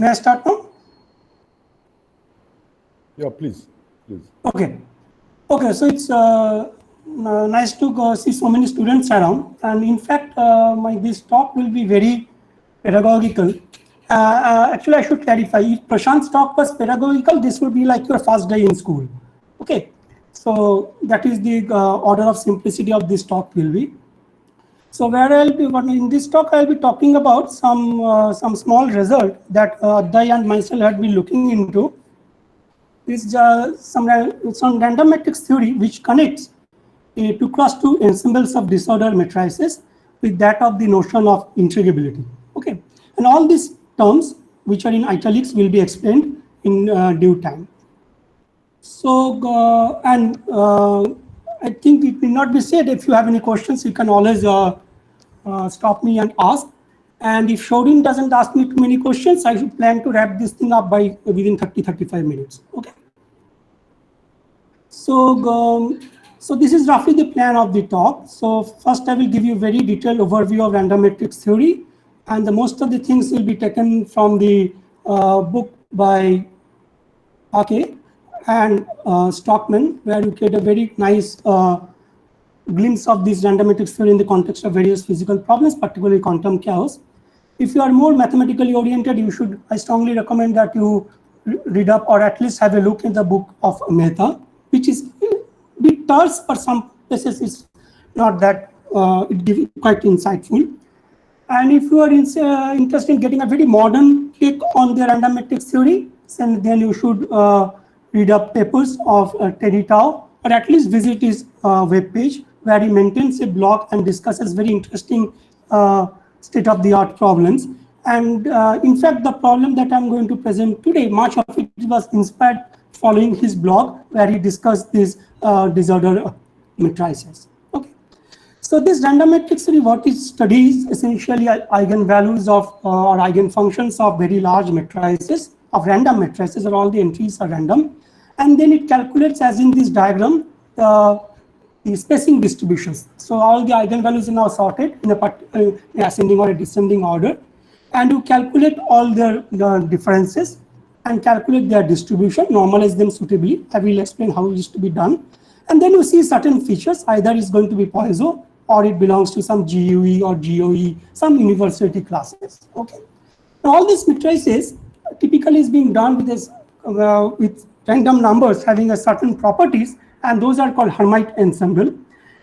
May I start now? Yeah, please. Okay. So it's nice to see so many students around, and in fact, this talk will be very pedagogical. Actually, I should clarify. If Prashant's talk was pedagogical, this would be like your first day in school. Okay. So that is the order of simplicity of this talk will be. So where I'll be in this talk, I'll be talking about some small result that Adhay and myself had been looking into. Is some random matrix theory which connects a 2x2 ensembles of disorder matrices with that of the notion of integrability. Okay, and all these terms which are in italics will be explained in due time. So I think it will not be said. If you have any questions, you can always stop me and ask. And if Shorin doesn't ask me too many questions, I should plan to wrap this thing up by within 30-35 minutes. Okay. So, so this is roughly the plan of the talk. So first I will give you a very detailed overview of random matrix theory, and most of the things will be taken from the book by Ake and Stockman, where you get a very nice glimpse of this random matrix theory in the context of various physical problems, particularly quantum chaos. If you are more mathematically oriented, I strongly recommend that you read up or at least have a look in the book of Mehta, which is a bit terse, but some places it's not that it gives quite insightful. And if you are interested in getting a very modern take on the random matrix theory, then you should read up papers of Teddy Tao, or at least visit his webpage, where he maintains a blog and discusses very interesting state-of-the-art problems. And in fact, the problem that I'm going to present today, much of it was inspired following his blog, where he discussed these disorder matrices. Okay. So this random matrix theory, what it studies essentially eigenvalues of or eigenfunctions of very large matrices, of random matrices, or all the entries are random. And then it calculates, as in this diagram, the spacing distributions. So all the eigenvalues are now sorted in a ascending or a descending order, and you calculate all their differences and calculate their distribution, normalize them suitably. I will explain how it is to be done. And then you see certain features, either it's going to be Poisson or it belongs to some GUE or GOE, some universality classes. Okay. Now all these matrices typically is being done with this with random numbers having a certain properties, and those are called Hermite ensemble.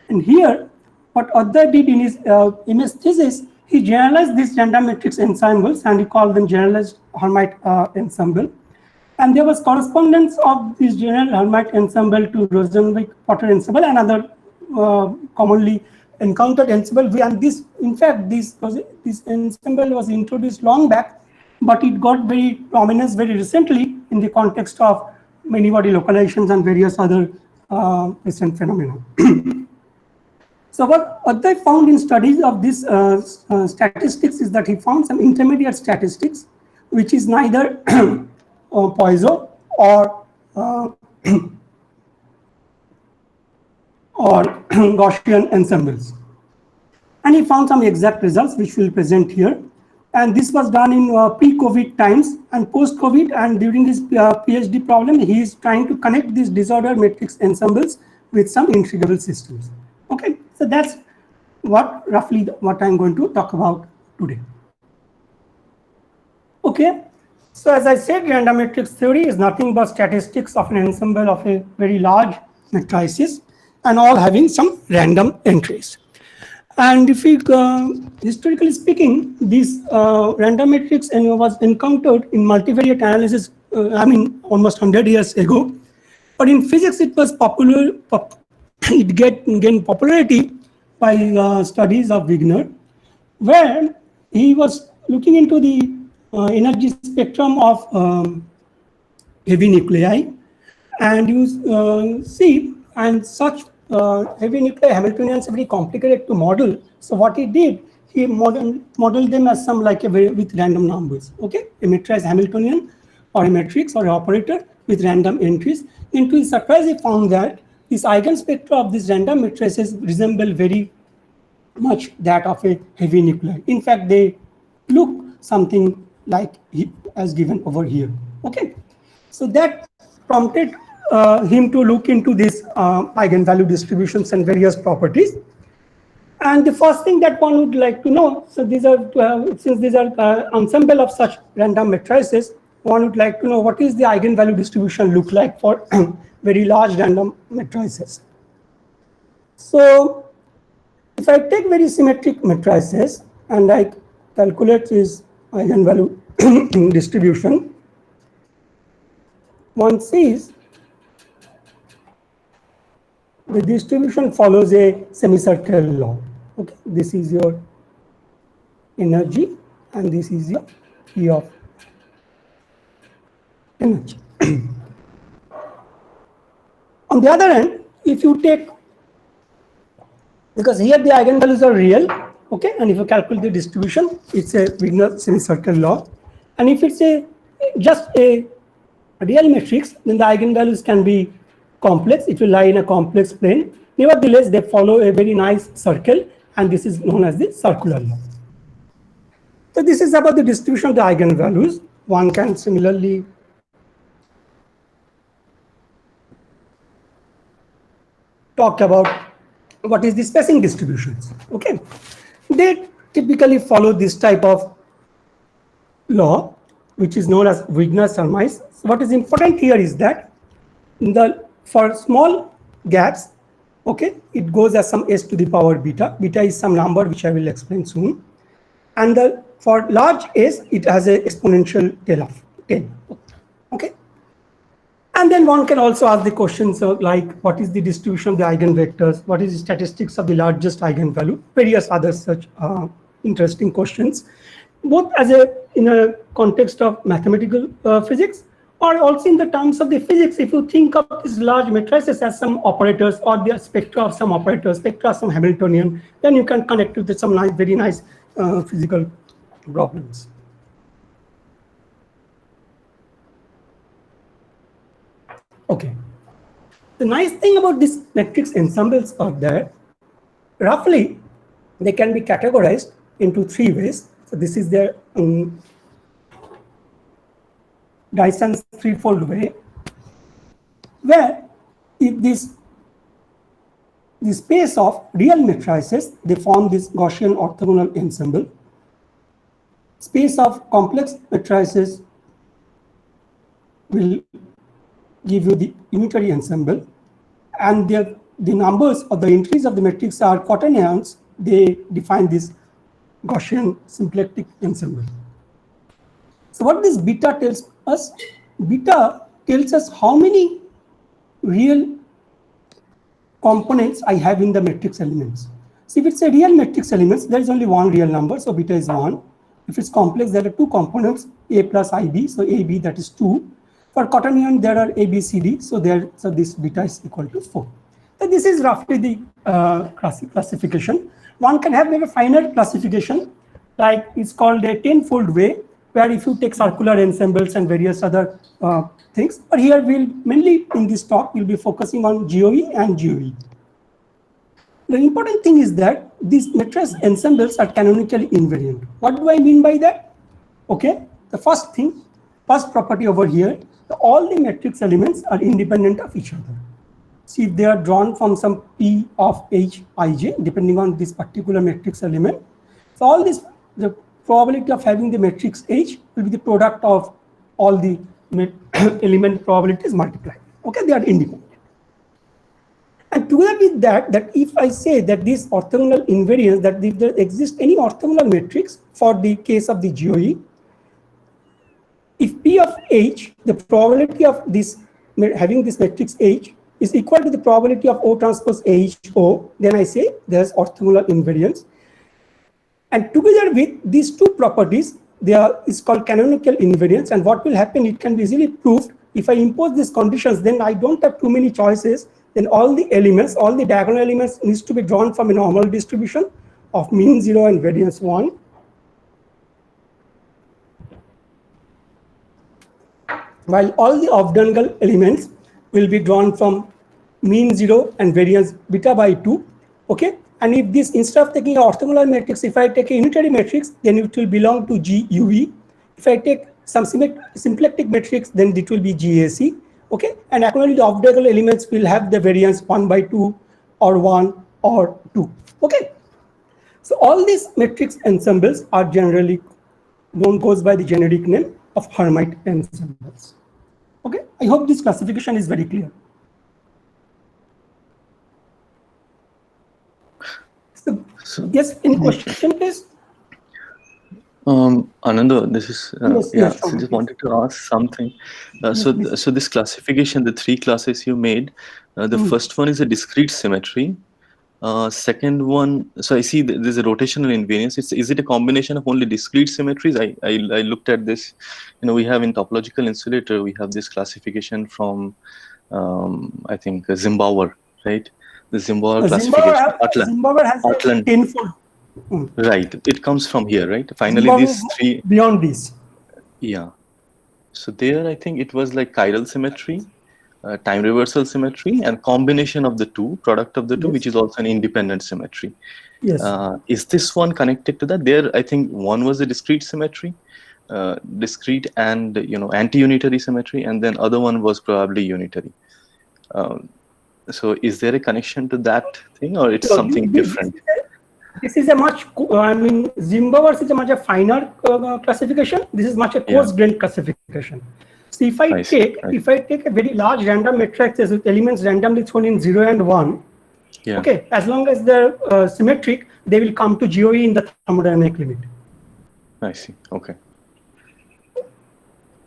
And here, what Adhay did in his MS thesis, he generalized these random matrix ensembles and he called them generalized Hermite ensemble. And there was correspondence of this general Hermite ensemble to Rosenvik-Potter ensemble, another commonly encountered ensemble. And this, in fact, this ensemble was introduced long back, but it got very prominence very recently in the context of many-body localizations and various other recent phenomena. So what Adhay found in studies of this statistics is that he found some intermediate statistics, which is neither Poisson or Gaussian ensembles. And he found some exact results, which we'll present here. And this was done in pre-COVID times and post-COVID, and during his PhD problem, he is trying to connect these disorder matrix ensembles with some integrable systems. Okay, so that's roughly what I'm going to talk about today. Okay, so as I said, random matrix theory is nothing but statistics of an ensemble of a very large matrices, and all having some random entries. And if we, historically speaking, this random matrix was encountered in multivariate analysis, almost 100 years ago. But in physics, it was popular, it gained popularity by studies of Wigner, where he was looking into the energy spectrum of heavy nuclei. And you see, and such heavy nuclei Hamiltonians are very complicated to model. So what he did, he modeled them as some like with random numbers. Okay, a matrix Hamiltonian or a matrix or an operator with random entries. And to his surprise, he found that these eigenspectra of these random matrices resemble very much that of a heavy nuclei. In fact, they look something like as given over here. Okay, so that prompted him to look into these eigenvalue distributions and various properties. And the first thing that one would like to know, so these are since these are ensemble of such random matrices, one would like to know what is the eigenvalue distribution look like for very large random matrices. So if I take very symmetric matrices and I calculate its eigenvalue distribution, one sees the distribution follows a semicircular law. Okay, this is your energy and this is your E of energy. On the other hand, if you take, because here the eigenvalues are real, okay, and if you calculate the distribution, it's a Wigner semicircular law. And if it's just a real matrix, then the eigenvalues can be complex. It will lie in a complex plane. Nevertheless, they follow a very nice circle, and this is known as the circular law. So this is about the distribution of the eigenvalues. One can similarly talk about what is the spacing distributions. Okay, they typically follow this type of law, which is known as Wigner surmise. So what is important here is that for small gaps, okay, it goes as some s to the power beta. Beta is some number which I will explain soon. And for large s, it has an exponential tail of 10. Okay. And then one can also ask the questions of like, what is the distribution of the eigenvectors? What is the statistics of the largest eigenvalue? Various other such interesting questions, both as in a context of mathematical physics, or also in the terms of the physics. If you think of these large matrices as some operators or the spectra of some operators, spectra of some Hamiltonian, then you can connect it with some nice, very nice physical problems. Okay. The nice thing about these matrix ensembles are that roughly they can be categorized into 3 ways. So this is their Dyson's threefold way, where if the space of real matrices, they form this Gaussian orthogonal ensemble. Space of complex matrices will give you the unitary ensemble, and the numbers or the entries of the matrix are quaternions. They define this Gaussian symplectic ensemble. So what this beta tells us? Beta tells us how many real components I have in the matrix elements. So if it's a real matrix elements, there is only one real number, so beta is 1. If it's complex, there are 2 components, A plus IB, so AB, that is 2. For quaternion, there are A, B, C, D, so this beta is equal to 4. So this is roughly the classification. One can have a finer classification, like it's called a 10-fold way, where if you take circular ensembles and various other things. But here we'll mainly in this talk we'll be focusing on GOE and GOE. The important thing is that these matrix ensembles are canonically invariant. What do I mean by that? Okay, the first property over here, all the matrix elements are independent of each other. See, if they are drawn from some P of H ij, depending on this particular matrix element. So all this, the probability of having the matrix H will be the product of all the element probabilities multiplied. Okay, they are independent. And together with that if I say that this orthogonal invariance, that if there exists any orthogonal matrix for the case of the GOE, if P of H, the probability of this having this matrix H is equal to the probability of O transpose H O, then I say there's orthogonal invariance. And together with these 2 properties, is called canonical invariance. And what will happen, it can be easily proved. If I impose these conditions, then I don't have too many choices. Then all the elements, all the diagonal elements needs to be drawn from a normal distribution of mean 0 and variance 1. While all the off-diagonal elements will be drawn from mean 0 and variance beta by 2. Okay. And if this, instead of taking an orthogonal matrix, if I take a unitary matrix, then it will belong to GUE. If I take some symplectic matrix, then it will be GAC. Okay, and accordingly, the off-diagonal elements will have the variance 1/2 or 1 or 2. Okay, so all these matrix ensembles are generally goes by the generic name of Hermite ensembles. Okay, I hope this classification is very clear. So yes, any question, please? Ananda, this is Yes, yeah. yes, So just wanted to ask something. So this classification, the three classes you made, the first one is a discrete symmetry. Second one, so I see there's a rotational invariance. Is it a combination of only discrete symmetries? I looked at this. You know, we have in topological insulator, we have this classification from I think Zimbauer, right? The Zimbauer classification. Zimbauer has Atlan. tenfold. Right, it comes from here, right? Finally, Zimbauer these three. Beyond this. Yeah. So there, I think it was like chiral symmetry, time reversal symmetry, and combination of the two, product of the two, Yes. which is also an independent symmetry. Yes. Is this one connected to that? There, I think one was a discrete symmetry, discrete and anti-unitary symmetry, and then other one was probably unitary. So is there a connection to that thing, or it's something different? This is a much, I mean, Zimbauer's is a much finer classification. This is much a coarse-grained classification. So if I take a very large random matrix with elements randomly thrown in 0 and 1, okay, as long as they're symmetric, they will come to GOE in the thermodynamic limit. I see. Okay.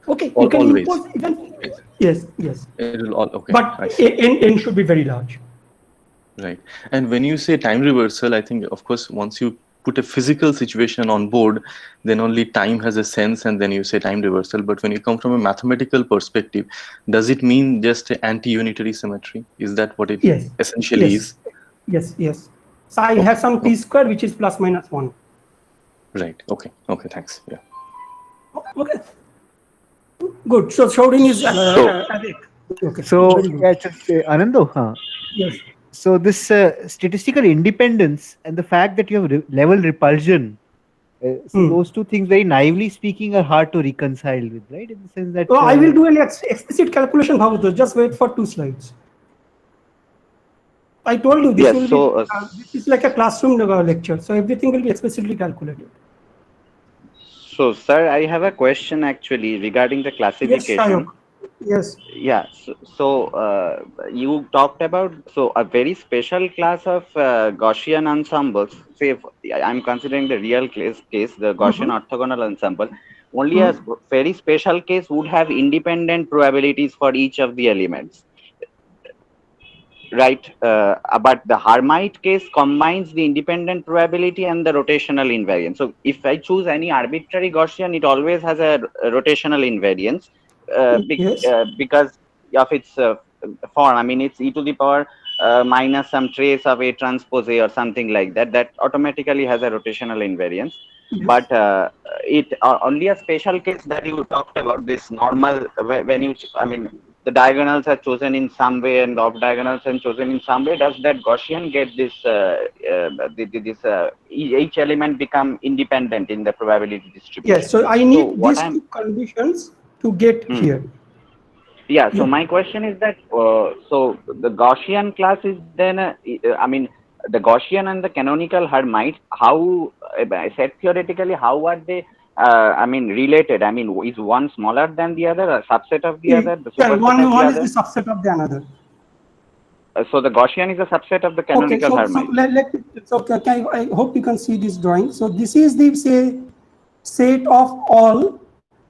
Okay, you can impose even. Yes, yes. It will all okay. But n should be very large. Right. And when you say time reversal, I think, of course, once you put a physical situation on board, then only time has a sense, and then you say time reversal. But when you come from a mathematical perspective, does it mean just an anti-unitary symmetry? Is that what it essentially is? Yes, yes. So I have some t square, which is plus minus 1. Right. Okay. Okay. Thanks. Yeah. Okay. Good. So Shourin is okay. So Anando, yes. So this statistical independence and the fact that you have level repulsion, so those two things, very naively speaking, are hard to reconcile with, right? In the sense that I will do an explicit calculation. Just wait for 2 slides. I told you this will be this is like a classroom lecture, so everything will be explicitly calculated. So, sir, I have a question actually regarding the classification. Yes. Yeah. So you talked about a very special class of Gaussian ensembles. Say, if I'm considering the real case, the Gaussian orthogonal ensemble. Only a very special case would have independent probabilities for each of the elements. Right, but the Hermite case combines the independent probability and the rotational invariance. So if I choose any arbitrary Gaussian, it always has a rotational invariance because of its form. I mean, it's e to the power minus some trace of A transpose A or something like that. That automatically has a rotational invariance. But it only a special case that you talked about, this normal, when you, I mean, the diagonals are chosen in some way and the off diagonals are chosen in some way. Does that Gaussian get this each element become independent in the probability distribution? Yes, so I need these two conditions to get here. Yeah, so my question is that, so the Gaussian class is then, I mean, the Gaussian and the canonical Hermite, how, said theoretically, how are they, I mean, related? I mean, is one smaller than the other, a subset of the other? One is the subset of the another. So the Gaussian is a subset of the canonical Hermite. I hope you can see this drawing. So this is the set of all,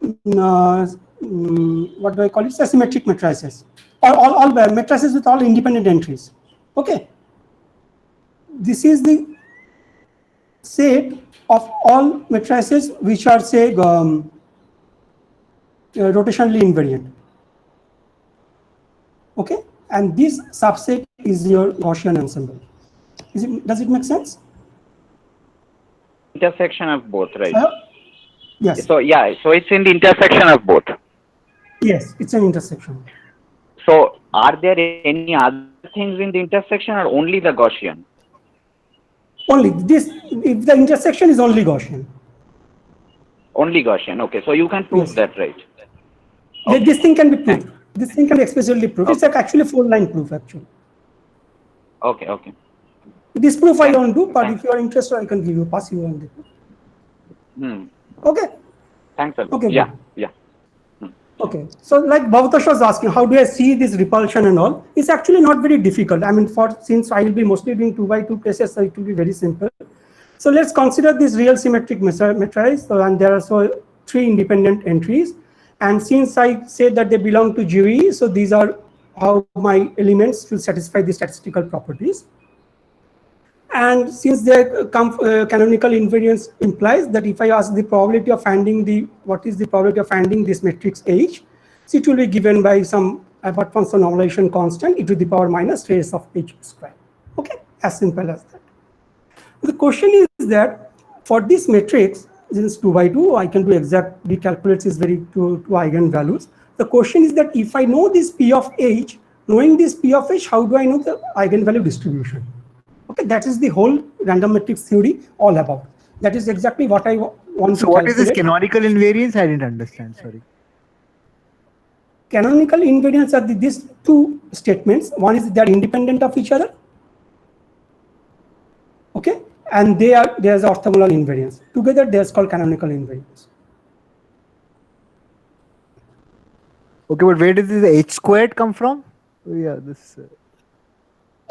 what do I call it? Symmetric matrices, or all matrices with all independent entries. Okay. This is the set of all matrices which are, say, rotationally invariant. Okay, and this subset is your Gaussian ensemble. Does it make sense? Intersection of both, right? Yes. So yeah, so it's in the intersection of both. Yes, it's an intersection. So are there any other things in the intersection or only the Gaussian? Only this, if the intersection is only Gaussian. Only Gaussian. Okay, so you can prove Yes. that, right? This thing can be proved. This thing can be explicitly proved. It's like actually 4-line proof actually. Okay, okay. This proof I Thanks. don't do, but Thanks. if you are interested, I can give you, pass you on the proof. Hmm. Okay. Thanks a lot. Okay, Yeah, good. yeah. Okay, so like Bhavatosh was asking, how do I see this repulsion and all? It's actually not very difficult. I mean, since I will be mostly doing 2x2 cases, so it will be very simple. So let's consider this real symmetric matrix. So, and there are so 3 independent entries. And since I said that they belong to GUE, so these are how my elements will satisfy the statistical properties. And since the canonical invariance implies that if I ask the probability of finding what is the probability of finding this matrix H, so it will be given by some Albert function normalization constant e to the power minus trace of H square. Okay, as simple as that. The question is that for this matrix, since 2x2, I can do exact, the calculates is very two eigenvalues. The question is that if I know this P of H, knowing this P of H, how do I know the eigenvalue distribution? Okay, that is the whole random matrix theory all about. That is exactly what I want to So what is this calculate. canonical invariance? I didn't understand, sorry. Canonical invariants are these 2 statements. One is they are independent of each other. Okay, and there's orthogonal invariance. Together they are called canonical invariance. Okay, but where does this H squared come from? Oh, yeah, this.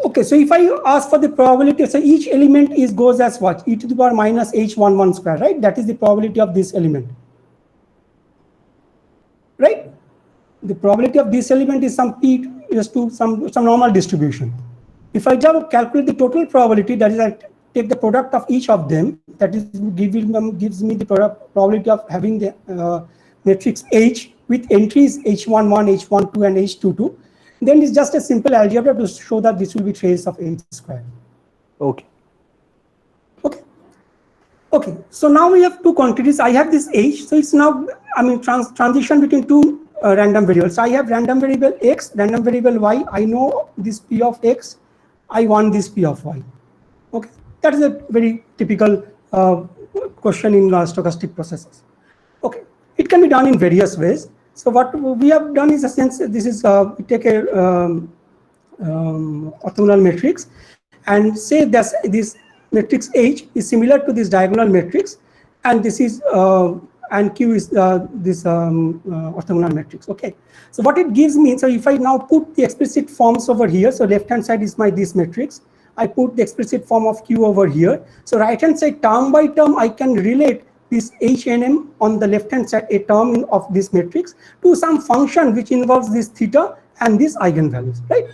Okay, so if I ask for the probability, so each element goes as what? E to the power minus H11 square, right? That is the probability of this element. Right? The probability of this element is some P is to some normal distribution. If I just calculate the total probability, that is I take the product of each of them, that is gives me the probability of having the matrix H with entries H11, H12 and H22. Then it's just a simple algebra to show that this will be trace of H square. Okay. Okay. Okay. So now we have 2 quantities. I have this H. So it's now, I mean, transition between 2 random variables. So I have random variable X, random variable Y. I know this P of X. I want this P of Y. Okay. That is a very typical question in stochastic processes. Okay. It can be done in various ways. So what we have done is, since this is we take a orthogonal matrix and say that this matrix H is similar to this diagonal matrix, and this is and Q is this orthogonal matrix. Okay. So what it gives me, so if I now put the explicit forms over here, so left hand side is my this matrix. I put the explicit form of Q over here. So right hand side, term by term, I can relate this HNM on the left hand side, a term of this matrix, to some function which involves this theta and these eigenvalues, right?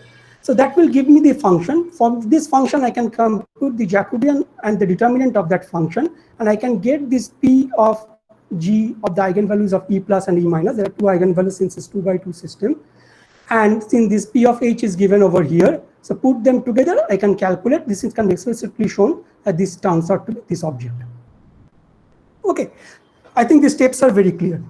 So that will give me the function. From this function, I can compute the Jacobian and the determinant of that function, and I can get this P of G of the eigenvalues of E plus and E minus. There are 2 eigenvalues since it's 2x2 system. And since this P of H is given over here, so put them together, I can calculate. This can be explicitly shown that this turns out to be this object. Okay, I think the steps are very clear.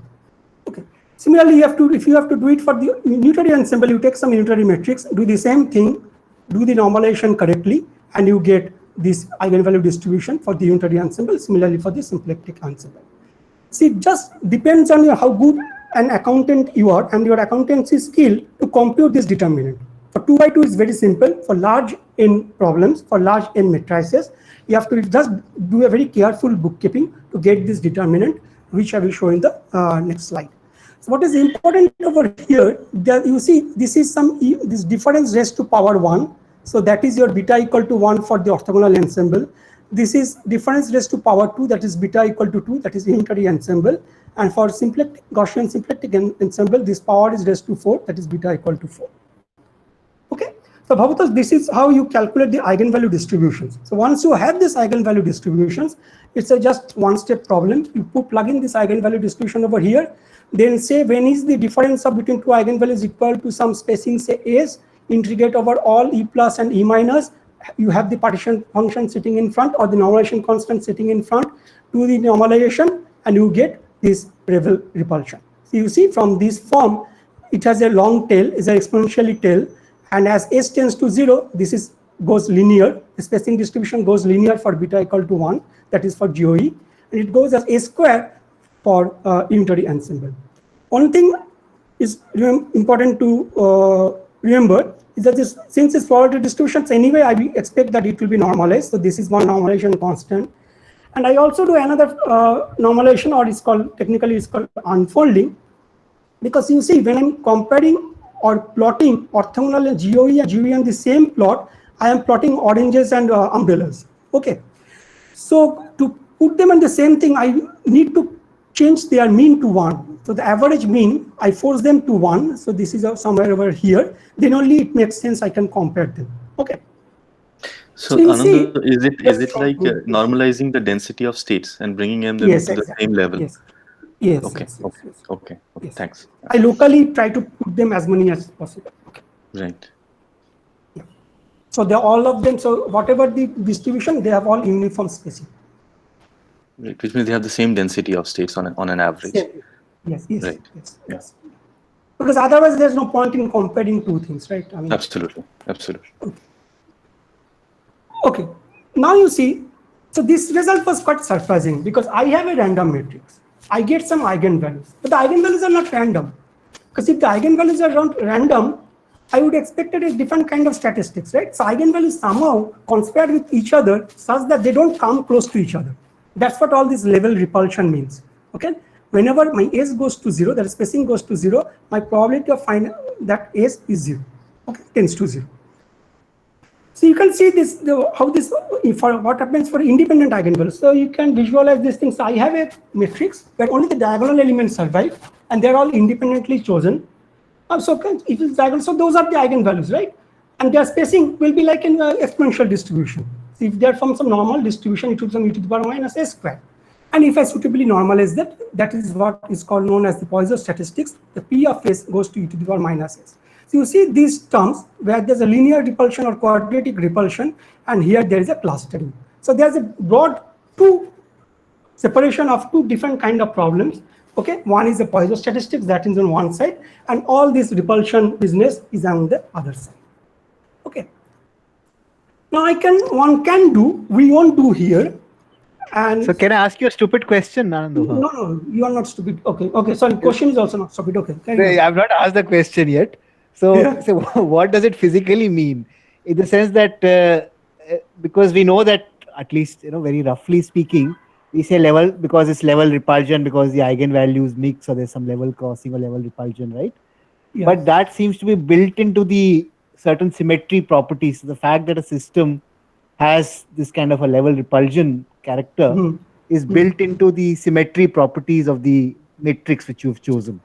Okay. Similarly, if you have to do it for the unitary ensemble, you take some unitary matrix, do the same thing, do the normalization correctly, and you get this eigenvalue distribution for the unitary ensemble. Similarly, for the symplectic ensemble. See, it just depends on how good an accountant you are and your accountancy skill to compute this determinant. For 2x2 is very simple. For large n problems, for large n matrices, you have to just do a very careful bookkeeping to get this determinant, which I will show in the next slide. So what is important over here, that you see this is this difference raised to power 1. So that is your beta equal to 1 for the orthogonal ensemble. This is difference raised to power 2, that is beta equal to 2, that is unitary ensemble. And for symplectic Gaussian symplectic ensemble, this power is raised to 4, that is beta equal to 4. Okay. So Bhavatosh, this is how you calculate the eigenvalue distributions. So once you have this eigenvalue distributions, it's a just one-step problem. You plug in this eigenvalue distribution over here, then say when is the difference of between 2 eigenvalues equal to some spacing, say S, integrate over all E plus and E minus. You have the partition function sitting in front or the normalization constant sitting in front, do the normalization, and you get this Revel repulsion. So you see from this form, it has a long tail, is an exponentially tail, and as S tends to 0, this goes linear. The spacing distribution goes linear for beta equal to 1, that is for GOE, and it goes as A square for unitary ensemble. One thing is important to remember is that since it's probability distributions anyway, I expect that it will be normalized. So this is one normalization constant. And I also do another normalization, or technically it's called unfolding, because you see when I'm comparing or plotting orthogonal GOE and GOE on the same plot, I am plotting oranges and umbrellas. Okay. So to put them on the same thing, I need to change their mean to 1. So the average mean, I force them to 1. So this is somewhere over here. Then only it makes sense I can compare them. Okay. So you Ananda, see, is it like normalizing the density of states and bringing them yes, to exactly. the same level? Yes. Yes. Okay. Yes, yes, yes. Okay. Yes. Thanks. I locally try to put them as many as possible. Okay. Right. Yeah. So they're all of them. So whatever the distribution, they have all uniform spacing. Right. Which means they have the same density of states on an average. Yes. Yes. Right. Yes. Yes. Because otherwise, there's no point in comparing two things, right? I mean, Absolutely. Okay. Now you see, so this result was quite surprising because I have a random matrix. I get some eigenvalues, but the eigenvalues are not random. Because if the eigenvalues are not random, I would expect a different kind of statistics, right? So eigenvalues somehow conspire with each other such that they don't come close to each other. That's what all this level repulsion means. Okay. Whenever my S goes to 0, that spacing goes to 0, my probability of finding that S is 0. Okay, tends to 0. So you can see this, how this, for what happens for independent eigenvalues. So you can visualize these things. So I have a matrix where only the diagonal elements survive, and they're all independently chosen. So if it's diagonal, so those are the eigenvalues, right? And their spacing will be like an exponential distribution. So if they're from some normal distribution, it will be some e to the power minus s squared. And if I suitably normalize that, that is what is called known as the Poisson statistics. The P of s goes to e to the power minus s. So you see these terms where there's a linear repulsion or quadratic repulsion, and here there is a clustering. So there's a broad separation of two different kind of problems. Okay, one is the Poisson statistics, that is on one side, and all this repulsion business is on the other side. Okay. Now we won't do here. And so can I ask you a stupid question, Ananda? No, you are not stupid. Okay, sorry, question is also not stupid. Okay. I've not asked the question yet. So, so what does it physically mean? In the sense that, because we know that, at least, very roughly speaking, we say level because it's level repulsion because the eigenvalues mix, or there's some level crossing or level repulsion, right? Yes. But that seems to be built into the certain symmetry properties. So the fact that a system has this kind of a level repulsion character is built into the symmetry properties of the matrix which you've chosen.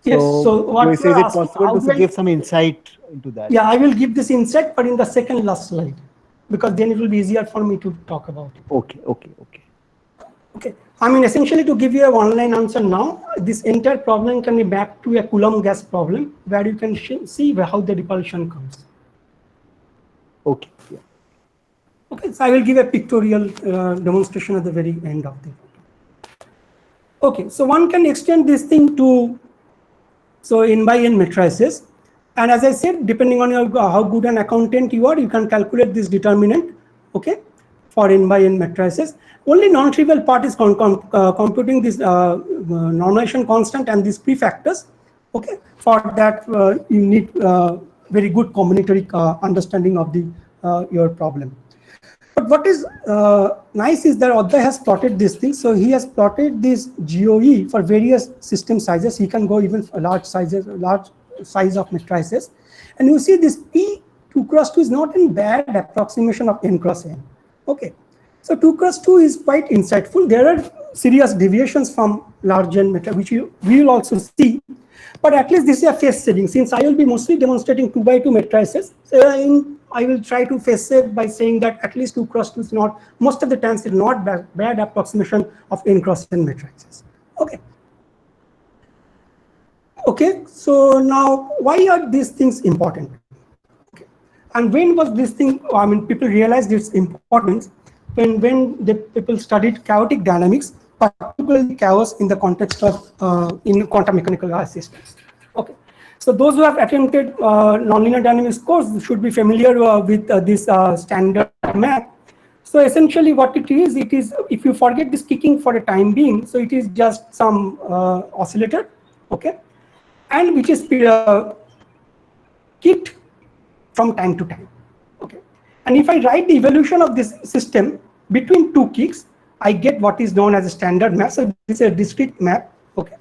Yes. So what is it possible to give some insight into that? Yeah, I will give this insight, but in the second last slide, because then it will be easier for me to talk about it. Okay. I mean, essentially, to give you a one-line answer now, this entire problem can be back to a Coulomb gas problem, where you can see how the repulsion comes. Okay. Okay, so I will give a pictorial demonstration at the very end of the. Okay, so one can extend this thing to, so n by n matrices, and as I said, depending on how good an accountant you are, you can calculate this determinant. Okay, for n by n matrices. Only non-trivial part is computing this normalization constant and these prefactors. Okay, for that you need very good combinatoric understanding of the your problem. But what is nice is that Adhay has plotted this thing. So he has plotted this GOE for various system sizes. He can go even for large size of matrices. And you see this P 2 cross 2 is not a bad approximation of n cross n. Okay. So 2 cross 2 is quite insightful. There are serious deviations from large n matrix, which we will also see. But at least this is a phase setting. Since I will be mostly demonstrating 2 by 2 matrices, so I will try to face it by saying that at least 2 cross 2 is not, most of the times it's not bad approximation of n cross n matrices. Okay. Okay, so now why are these things important? Okay. And when was this thing, I mean, people realized its importance when the people studied chaotic dynamics, particularly chaos in the context of in quantum mechanical systems. Okay. So those who have attempted nonlinear dynamics course should be familiar with this standard map. So essentially what it is if you forget this kicking for a time being, so it is just some oscillator, okay, and which is kicked from time to time, okay. And if I write the evolution of this system between two kicks, I get what is known as a standard map. So this is a discrete map, okay.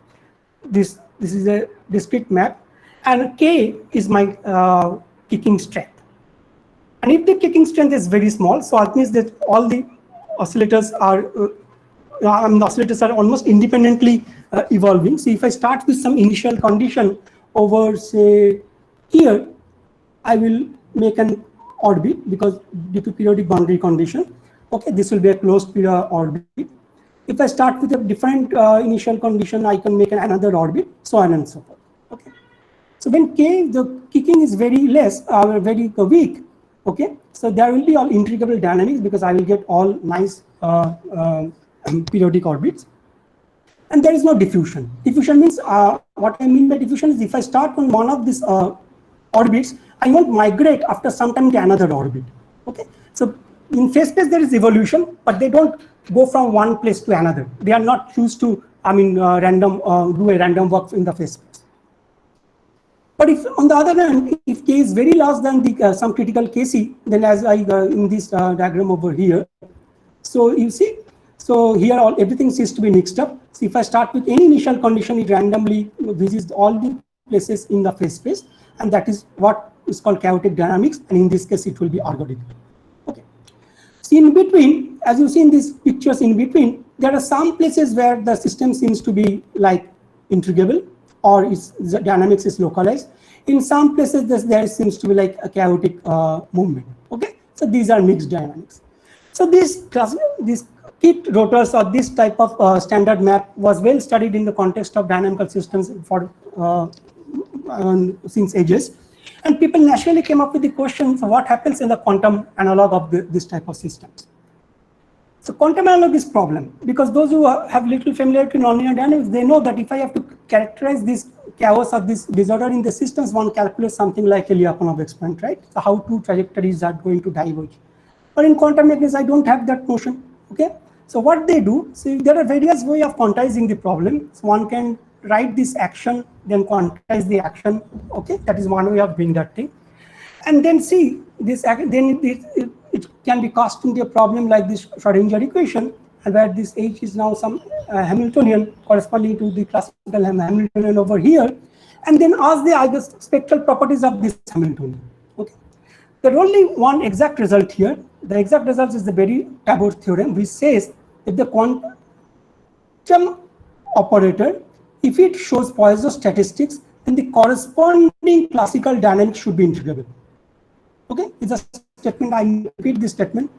This is a discrete map, and K is my kicking strength. And if the kicking strength is very small, so it means that all the oscillators are almost independently evolving. So if I start with some initial condition over, say, here, I will make an orbit because due to periodic boundary condition, okay, this will be a closed orbit. If I start with a different initial condition, I can make another orbit, so on and so forth. Okay. So when K, the kicking is very less, very weak, okay, so there will be all integrable dynamics because I will get all nice periodic orbits. And there is no diffusion. Diffusion means, what I mean by diffusion is if I start on one of these orbits, I won't migrate after some time to another orbit. Okay, so in phase space there is evolution, but they don't go from one place to another. They are not used to, do a random walk in the phase space. But if on the other hand, if K is very large than the some critical Kc, then as I in this diagram over here, so you see, so here everything seems to be mixed up. So if I start with any initial condition, it randomly visits all the places in the phase space, and that is what is called chaotic dynamics, and in this case it will be ergodic. Okay. So in between, as you see in these pictures in between, there are some places where the system seems to be like integrable, or the dynamics is localized. In some places there seems to be like a chaotic movement. Okay, so these are mixed dynamics. So this kicked rotors or this type of standard map was well studied in the context of dynamical systems for since ages, and people naturally came up with the question: so what happens in the quantum analog of this type of systems? So quantum analog is problem because those who have little familiarity in nonlinear dynamics, they know that if I have to characterize this chaos or this disorder in the systems, one calculates something like a Lyapunov exponent, right? So how two trajectories are going to diverge. But in quantum mechanics, I don't have that notion. Okay. So what they do, so there are various ways of quantizing the problem. So one can write this action, then quantize the action. Okay, that is one way of doing that thing. And then see this, then it can be cast into a problem like this Schrodinger equation, and where this H is now some Hamiltonian corresponding to the classical Hamiltonian over here, and then ask the spectral properties of this Hamiltonian. Okay, there is only one exact result here. The exact result is the Berry-Tabor theorem, which says if the quantum operator, if it shows Poisson statistics, then the corresponding classical dynamics should be integrable. Okay, it's a statement. I repeat this statement.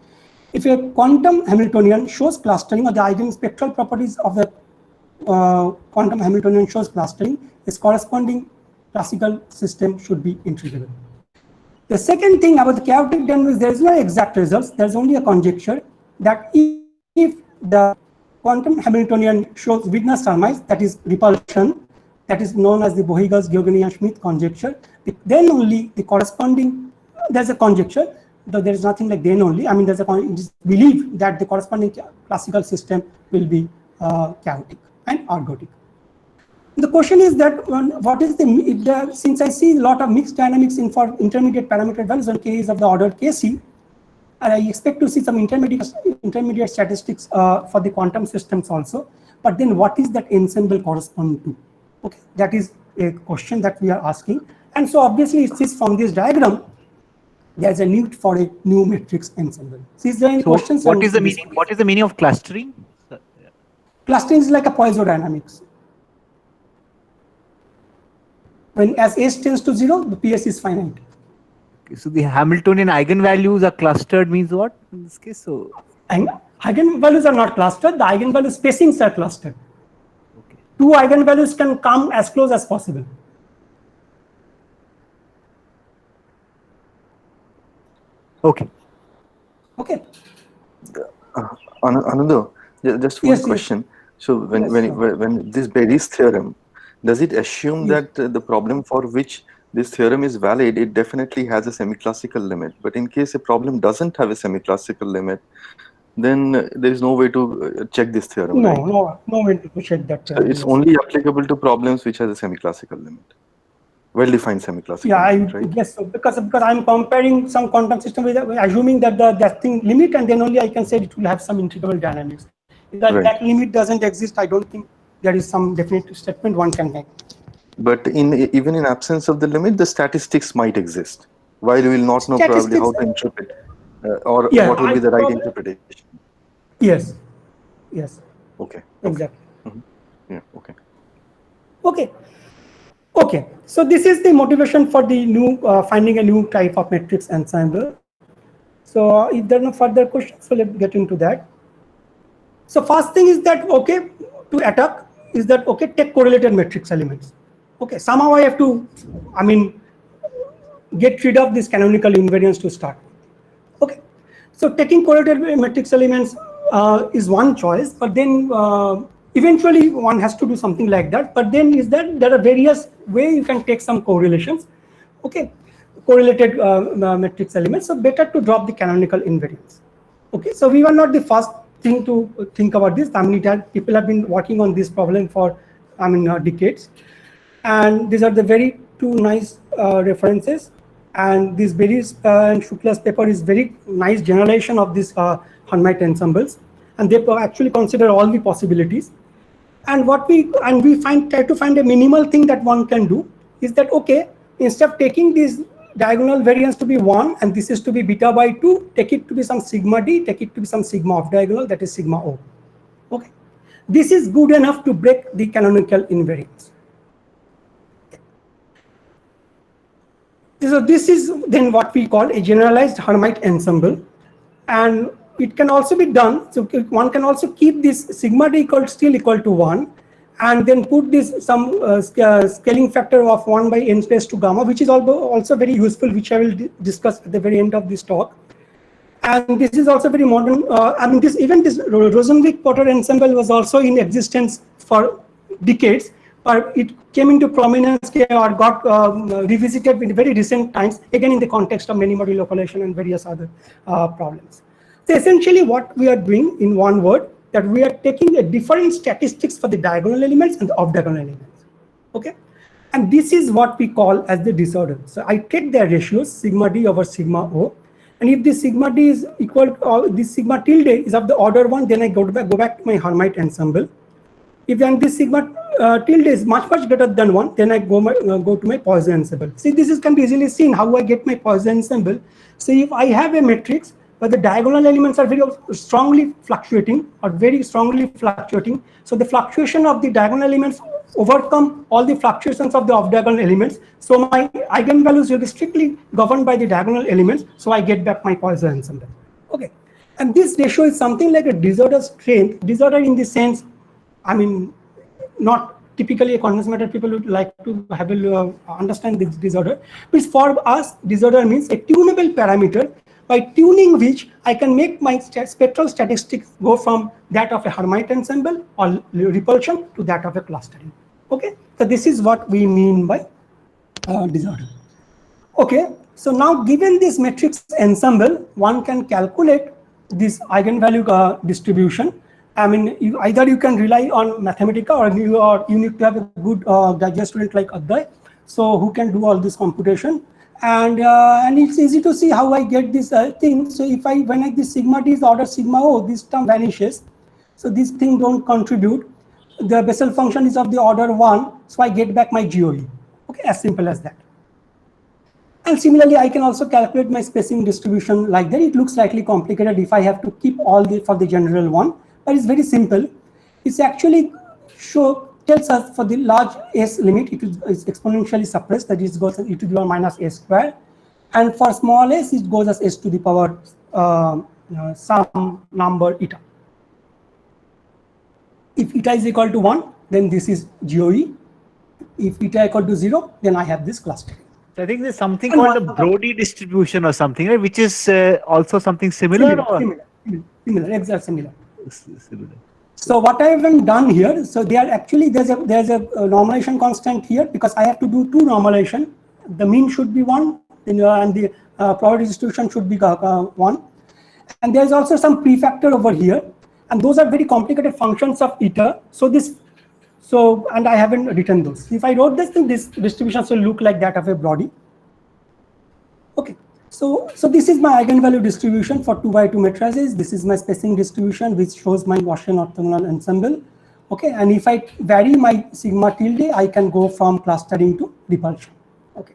If a quantum Hamiltonian shows clustering, or the eigenspectral properties of the quantum Hamiltonian shows clustering, its corresponding classical system should be integrable. The second thing about the chaotic dynamics, there is no exact results. There is only a conjecture that if the quantum Hamiltonian shows Widner-Surmise, that is repulsion, that is known as the Bohigas-Geoghegan-Schmidt conjecture, then only the corresponding, there's a conjecture, though there is nothing like then only, there's a belief that the corresponding classical system will be chaotic and ergodic. The question is that what is since I see a lot of mixed dynamics for intermediate parameter values when K is of the order Kc, and I expect to see some intermediate statistics for the quantum systems also. But then what is that ensemble correspond to? Okay, that is a question that we are asking. And so obviously it is from this diagram, there is a need for a new matrix ensemble. So is there any questions? What is the meaning? What is the meaning of clustering? Clustering is like a Poisson dynamics. When as S tends to 0, the PS is finite. Okay, so the Hamiltonian eigenvalues are clustered means what in this case? So and eigenvalues are not clustered. The eigenvalue spacings are clustered. okay. Two eigenvalues can come as close as possible. Okay. Okay. Ananda, just one Yes, question. So when Yes, sir. when this Berry's theorem, does it assume that the problem for which this theorem is valid, it definitely has a semi-classical limit. But in case a problem doesn't have a semi-classical limit, then there is no way to check this theorem, No, right? no way to check that. So it's only applicable to problems which has a semi-classical limit, well-defined semi-classical Yeah, I limit, right? guess so, because I'm comparing some quantum system with assuming that that thing limit, and then only I can say it will have some integrable dynamics. If that limit doesn't exist, I don't think there is some definite statement one can make. But even in absence of the limit, the statistics might exist. While we will not know probably how to interpret or what will be the right interpretation. Yes. Yes. Okay. Exactly. Yeah. Okay. Okay. Okay. So this is the motivation for the new finding a new type of matrix ensemble. So if there are no further questions, so let's get into that. So first thing is that, okay, to attack is that, okay, take correlated matrix elements. Okay, somehow I have to, I mean, get rid of this canonical invariance to start. Okay, so taking correlated matrix elements is one choice, but then eventually one has to do something like that. But then is that there are various ways you can take some correlations. Okay, correlated matrix elements. So better to drop the canonical invariance. Okay, so we were not the first thing to think about this. I mean, people have been working on this problem for, decades. And these are the very two nice references. And this Berry's and Shukla's paper is very nice generalization of these Hermite ensembles. And they actually consider all the possibilities. And we try to find a minimal thing that one can do is that, okay, instead of taking this diagonal variance to be 1 and this is to be beta by 2, take it to be some sigma d, take it to be some sigma off diagonal, that is sigma o. Okay, this is good enough to break the canonical invariance. So this is then what we call a generalized Hermite ensemble, and it can also be done. So one can also keep this sigma d still equal to 1, and then put this some scaling factor of 1 by n raised to gamma, which is also very useful, which I will discuss at the very end of this talk. And this is also very modern. This Rosenvik-Potter ensemble was also in existence for decades, but it came into prominence or got revisited in very recent times, again in the context of many module localization and various other problems. So essentially what we are doing in one word, that we are taking a different statistics for the diagonal elements and the off-diagonal elements. Okay, and this is what we call as the disorder. So I take their ratios sigma d over sigma o, and if this sigma d is equal to this sigma tilde is of the order 1, then I go back to my Hermite ensemble. If then this sigma tilde is much greater than 1, then I go to my Poisson ensemble. See, this can be easily seen how I get my Poisson ensemble. So if I have a matrix where the diagonal elements are very strongly fluctuating, so the fluctuation of the diagonal elements overcome all the fluctuations of the off-diagonal elements. So my eigenvalues will be strictly governed by the diagonal elements. So I get back my Poisson ensemble. Okay, and this ratio is something like a disorder strength. Disorder in the sense, not typically a condensed matter people would like to have understand this disorder. But for us, disorder means a tunable parameter by tuning which I can make my spectral statistics go from that of a Hermite ensemble or repulsion to that of a clustering. Okay, so this is what we mean by disorder. Okay, so now given this matrix ensemble, one can calculate this eigenvalue distribution. Either you can rely on Mathematica, or you need to have a good graduate student like Advait, so who can do all this computation. And it's easy to see how I get this thing. So if when this sigma d is order sigma o, this term vanishes. So this thing don't contribute. The Bessel function is of the order 1, so I get back my GOE. Okay, as simple as that. And similarly, I can also calculate my spacing distribution like that. It looks slightly complicated if I have to keep all for the general one, but it's very simple. It's actually tells us for the large s limit, it is exponentially suppressed, that is goes as e to the power minus a square, and for small s, it goes as s to the power some number eta. If eta is equal to 1, then this is GOE. If eta equal to 0, then I have this clustering. So I think there's something called a Brody distribution or something, right? Which is also something similar. Similar, exactly similar. So what I have done here, so they are actually there's a normalization constant here, because I have to do two normalization. the mean should be 1, then and the probability distribution should be 1. And there's also some prefactor over here, and those are very complicated functions of eta. And I haven't written those. If I wrote this, then this distribution will look like that of a Brody. Okay, so this is my eigenvalue distribution for 2x2 matrices. This is my spacing distribution, which shows my Gaussian orthogonal ensemble. Okay, and if I vary my sigma tilde, I can go from clustering to repulsion. Okay,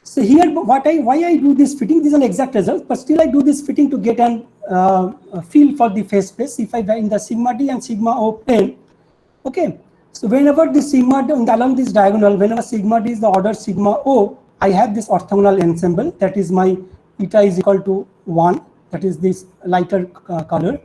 so here why I do this fitting, this is an exact result, but still I do this fitting to get an feel for the phase space. If I in the sigma d and sigma o plane, okay, so whenever the sigma d along this diagonal, whenever sigma d is the order sigma o, I have this orthogonal ensemble, that is my eta is equal to 1, that is this lighter color.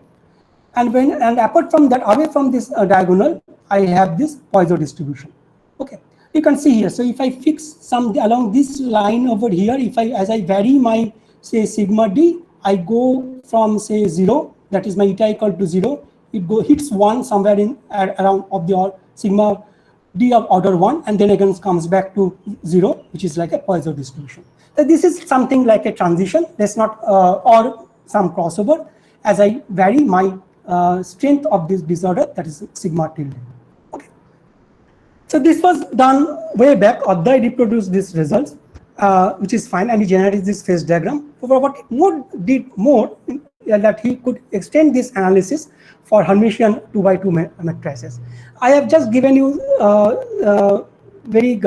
And apart from that, away from this diagonal, I have this Poisson distribution. Okay, you can see here. So if I fix some along this line over here, as I vary my say sigma d, I go from say 0, that is my eta equal to 0. It hits 1 somewhere in around of the sigma d of order 1, and then again comes back to 0, which is like a Poisson distribution. So this is something like a transition. That's not or some crossover as I vary my strength of this disorder, that is sigma tilde. Okay, so this was done way back. Adhya reproduced these results, which is fine, and he generated this phase diagram. But what he did more that he could extend this analysis for Hermitian 2x2 matrices. I have just given you very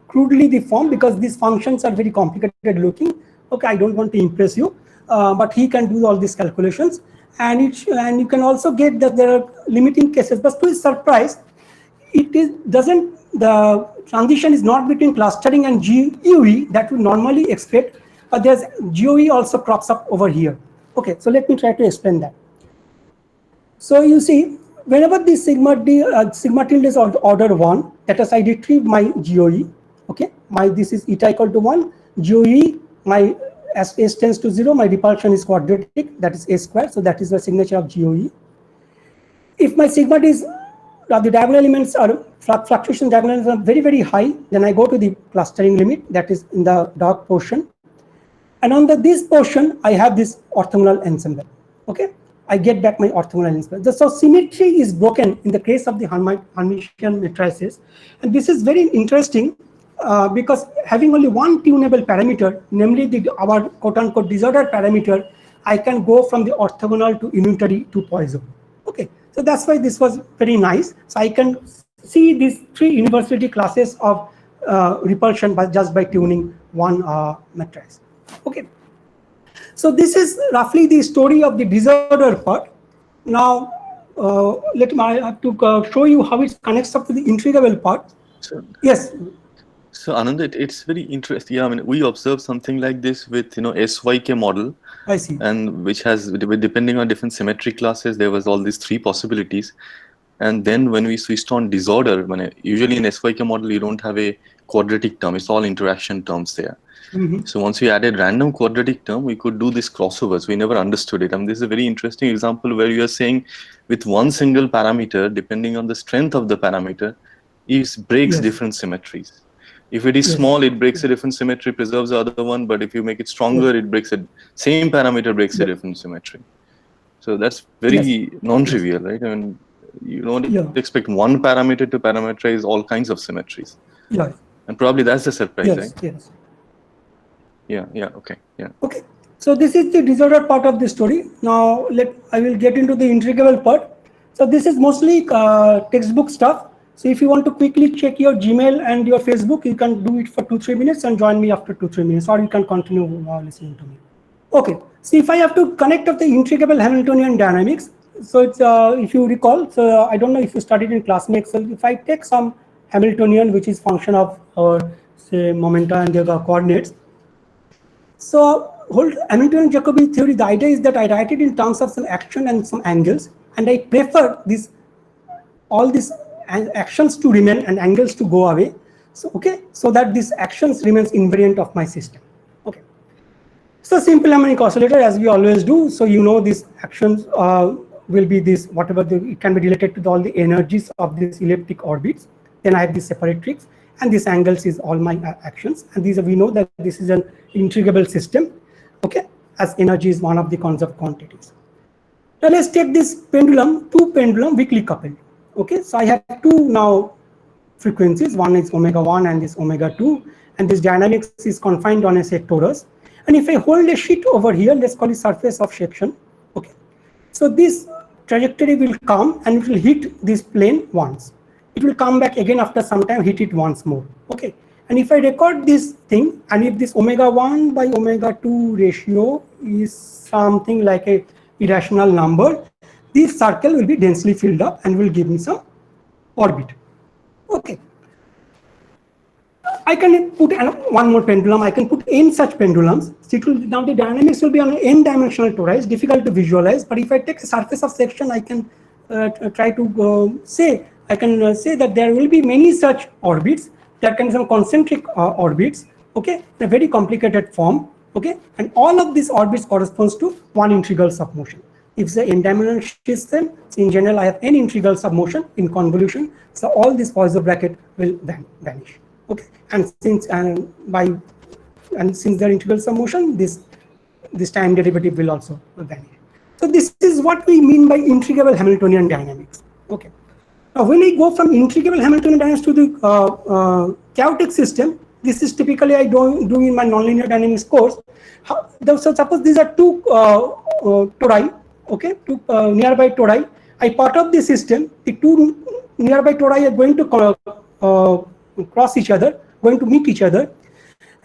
crudely the form, because these functions are very complicated looking. Okay, I don't want to impress you, but he can do all these calculations. And you can also get that there are limiting cases, but to his surprise, the transition is not between clustering and GUE that we normally expect, but there's GUE also crops up over here. Okay, so let me try to explain that. So you see, whenever the sigma tilde is of order 1, that is I retrieve my GOE. Okay, this is eta equal to 1, GOE, my as s tends to 0, my repulsion is quadratic, that is a square, so that is the signature of GOE. If my sigma d is the diagonal elements are fluctuation diagonals are very, very high, then I go to the clustering limit, that is in the dark portion. And on this portion, I have this orthogonal ensemble. Okay, I get back my orthogonal ensemble. So symmetry is broken in the case of the Hermitian matrices, and this is very interesting. Because having only one tunable parameter, namely our quote-unquote disordered parameter, I can go from the orthogonal to unitary to Poisson. Okay, so that's why this was very nice. So I can see these 3 university classes of repulsion just by tuning one matrix. Okay, so this is roughly the story of the disorder part. Now, I have to show you how it connects up to the integrable part. So, yes. So Anand, it's very interesting. Yeah, I mean, we observe something like this with SYK model. I see. And which has, depending on different symmetry classes, there was all these 3 possibilities. And then when we switched on disorder, usually in SYK model you don't have a quadratic term; it's all interaction terms there. So once we added random quadratic term, we could do this crossovers. We never understood it. I mean, this is a very interesting example where you are saying with one single parameter, depending on the strength of the parameter, it breaks different symmetries. If it is small, it breaks a different symmetry, preserves the other one. But if you make it stronger, it breaks same parameter breaks a different symmetry. So that's very non-trivial, right? I mean, you don't expect one parameter to parameterize all kinds of symmetries. Yeah. And probably that's the surprise, right? Yes. Okay. So this is the disordered part of the story. Now I will get into the integrable part. So this is mostly textbook stuff. So if you want to quickly check your Gmail and your Facebook, you can do it for 2-3 minutes and join me after 2-3 minutes, or you can continue listening to me. Okay. So if I have to connect up the integrable Hamiltonian dynamics, so it's if you recall, so I don't know if you studied in class next. So if I take some Hamiltonian, which is function of say momenta and their coordinates. So whole Hamiltonian Jacobi theory, the idea is that I write it in terms of some action and some angles, and I prefer all these actions to remain and angles to go away. So so that these actions remains invariant of my system. Okay. So simple harmonic oscillator, as we always do. So these actions will be this whatever it can be related to all the energies of these elliptic orbits. Then I have these separatrix, and this angles is all my actions, and these are, we know that this is an integrable system, okay, as energy is one of the conserved quantities. Now let's take this pendulum, two pendulum weakly coupled. Okay, so I have two now frequencies, one is omega-1 and this omega-2, and this dynamics is confined on a set torus. And if I hold a sheet over here, let's call it surface of section. Okay, so this trajectory will come and it will hit this plane once. It will come back again after some time, hit it once more. Okay, and if I record this thing, and if this omega-1 by omega-2 ratio is something like a irrational number, this circle will be densely filled up and will give me some orbit. Okay, I can put one more pendulum. I can put n such pendulums. So it will, now the dynamics will be on an n-dimensional torus, difficult to visualize. But if I take a surface of section, I can try to say that there will be many such orbits. There can be some concentric orbits. Okay, in a very complicated form. Okay, and all of these orbits corresponds to one integral submotion. If it's an n-dimensional system, in general I have n integral submotion in convolution, so all this Poisson bracket will vanish. Okay, and since they're integral submotion, this time derivative will also vanish. So this is what we mean by integrable Hamiltonian dynamics. Okay, now when I go from integrable Hamiltonian dynamics to the chaotic system, this is typically I do in my nonlinear dynamics course. So suppose these are two tori, okay, two nearby tori. I perturb the system. The two nearby tori are going to cross each other, going to meet each other,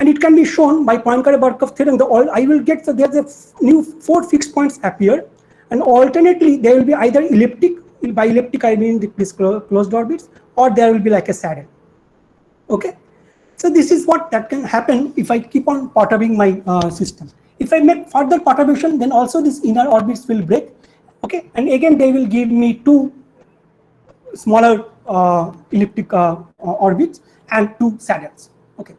and it can be shown by Poincare-Birkhoff theorem. I will get, so there's a new 4 fixed points appear, and alternately they will be either elliptic. By elliptic I mean these closed orbits, or there will be like a saddle. Okay. So this is what that can happen if I keep on perturbing my system. If I make further perturbation, then also these inner orbits will break. Okay, and again they will give me two smaller elliptic orbits and two saddles. Okay,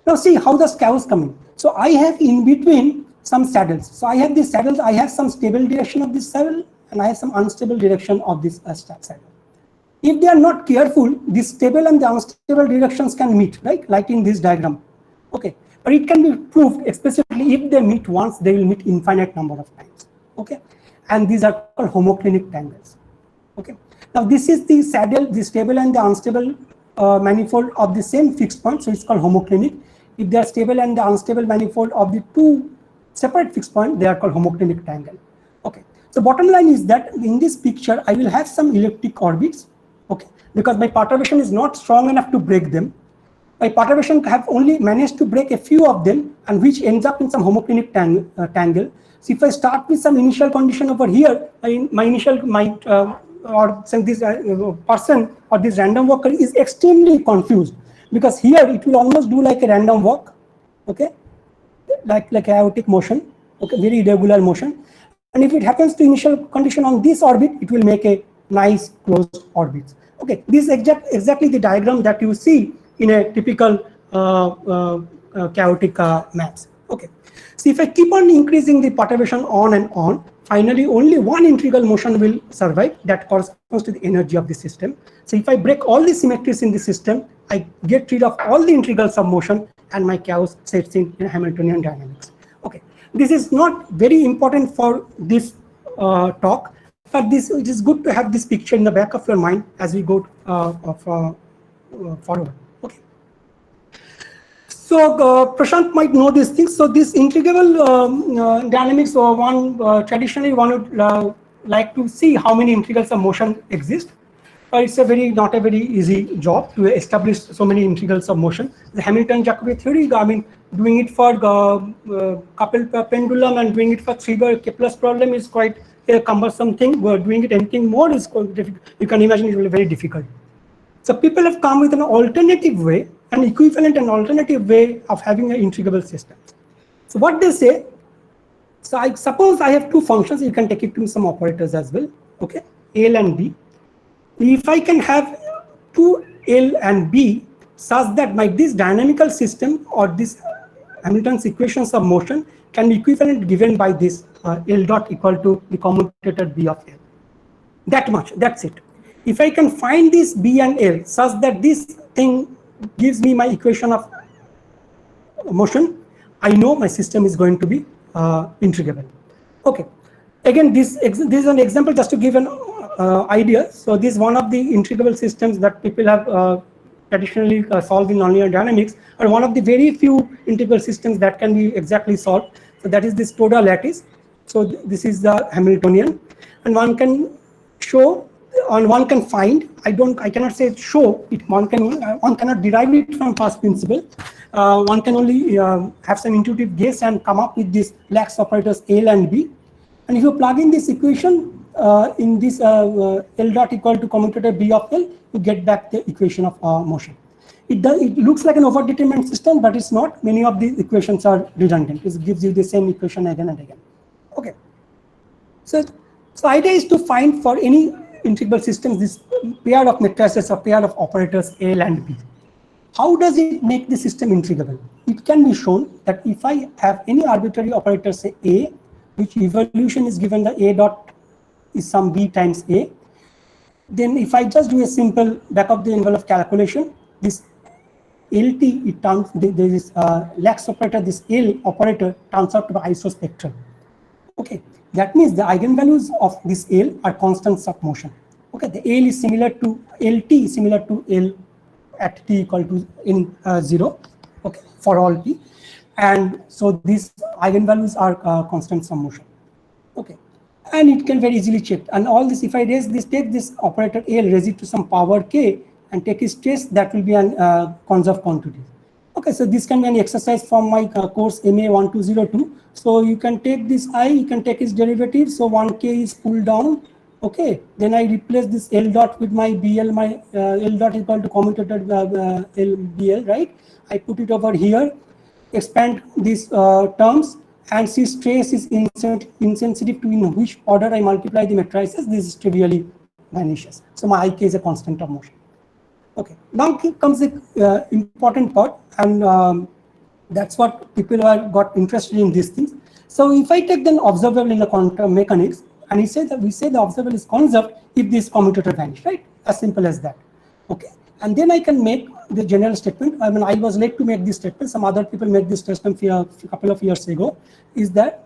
now see how the chaos coming. So I have in between some saddles. So I have these saddles. I have some stable direction of this saddle, and I have some unstable direction of this saddle. If they are not careful, the stable and the unstable directions can meet, right? Like in this diagram. Okay, but it can be proved explicitly if they meet once, they will meet infinite number of times. Okay, and these are called homoclinic tangles. Okay, now this is the saddle, the stable and the unstable manifold of the same fixed point, so it's called homoclinic. If they are stable and the unstable manifold of the two separate fixed points, they are called homoclinic tangle. Okay, so bottom line is that in this picture, I will have some elliptic orbits. Okay, because my perturbation is not strong enough to break them. My perturbation have only managed to break a few of them, and which ends up in some homoclinic tangle. So if I start with some initial condition over here, or say this person or this random walker is extremely confused, because here it will almost do like a random walk. Okay, like chaotic motion. Okay, very irregular motion. And if it happens to initial condition on this orbit, it will make a nice closed orbits. Okay, this is exactly the diagram that you see in a typical chaotic maps. Okay, so if I keep on increasing the perturbation on and on, finally only one integral motion will survive that corresponds to the energy of the system. So if I break all the symmetries in the system, I get rid of all the integral submotion, and my chaos sets in Hamiltonian dynamics. Okay, this is not very important for this talk, but it is good to have this picture in the back of your mind as we go forward. Okay. So Prashant might know these things. So this integrable dynamics, traditionally one would like to see how many integrals of motion exist. It's not a very easy job to establish so many integrals of motion. The Hamilton-Jacobi theory, I mean, doing it for coupled pendulum and doing it for Kepler's problem is quite a cumbersome thing. We're doing it anything more is quite difficult. You can imagine it will be very difficult. So people have come with an alternative way, an equivalent and alternative way of having an integrable system. So what they say, so I suppose I have two functions. You can take it to some operators as well. Okay, L and B. If I can have two L and B such that this dynamical system or this Hamilton's equations of motion can be equivalent given by this L dot equal to the commutator B of L. That much, that's it. If I can find this B and L such that this thing gives me my equation of motion, I know my system is going to be integrable. Okay. Again, this is an example just to give an idea. So this is one of the integrable systems that people have traditionally solved in nonlinear dynamics, or one of the very few integral systems that can be exactly solved. So that is this Toda lattice. So this is the Hamiltonian, and one can show, and one can find. I cannot say show it. One cannot derive it from first principle. One can only have some intuitive guess and come up with these lax operators L and B. And if you plug in this equation in this L dot equal to commutator B of L, you get back the equation of motion. It looks like an overdetermined system, but it's not. Many of these equations are redundant. It gives you the same equation again and again. Okay. So idea is to find for any integral system this pair of matrices or pair of operators L and B. How does it make the system integrable? It can be shown that if I have any arbitrary operator, say A, which evolution is given the A dot is some B times A, then if I just do a simple back of the envelope calculation, this LT, it turns, there is lax operator, this L operator turns out to be isospectral. Okay, that means the eigenvalues of this L are constants of motion. Okay, the L is similar to LT is similar to L at t equal to in 0. Okay, for all t, and so these eigenvalues are constants of motion. Okay, and it can very easily check. And all this, if I raise this, take this operator L, raise it to some power k, and take its trace, that will be an conserved quantity. Okay, so this can be an exercise from my course MA 1202. So you can take this I, you can take its derivative. So 1k is pulled down. Okay, then I replace this L dot with my BL, my L dot is equal to commutator LBL, right? I put it over here, expand these terms, and since trace is insensitive to in which order I multiply the matrices, this is trivially vanishes. So my IK is a constant of motion. Okay, now comes the important part, and that's what people have got interested in these things. So if I take the observable in the quantum mechanics, and we say the observable is conserved if this commutator vanish, right? As simple as that. Okay, and then I can make the general statement. I mean, I was late to make this statement. Some other people made this statement a couple of years ago. Is that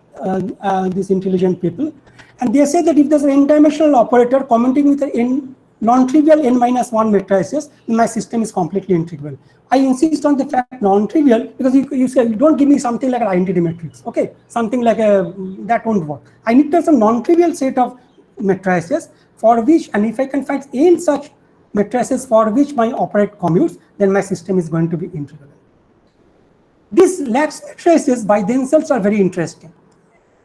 these intelligent people, and they say that if there's an n-dimensional operator commenting with an non-trivial n-1 matrices, my system is completely integrable. I insist on the fact non-trivial because you say you don't give me something like an identity matrix. Okay, something like that won't work. I need to have some non-trivial set of matrices for which, and if I can find n such matrices for which my operate commutes, then my system is going to be integrable. These lax matrices by themselves are very interesting.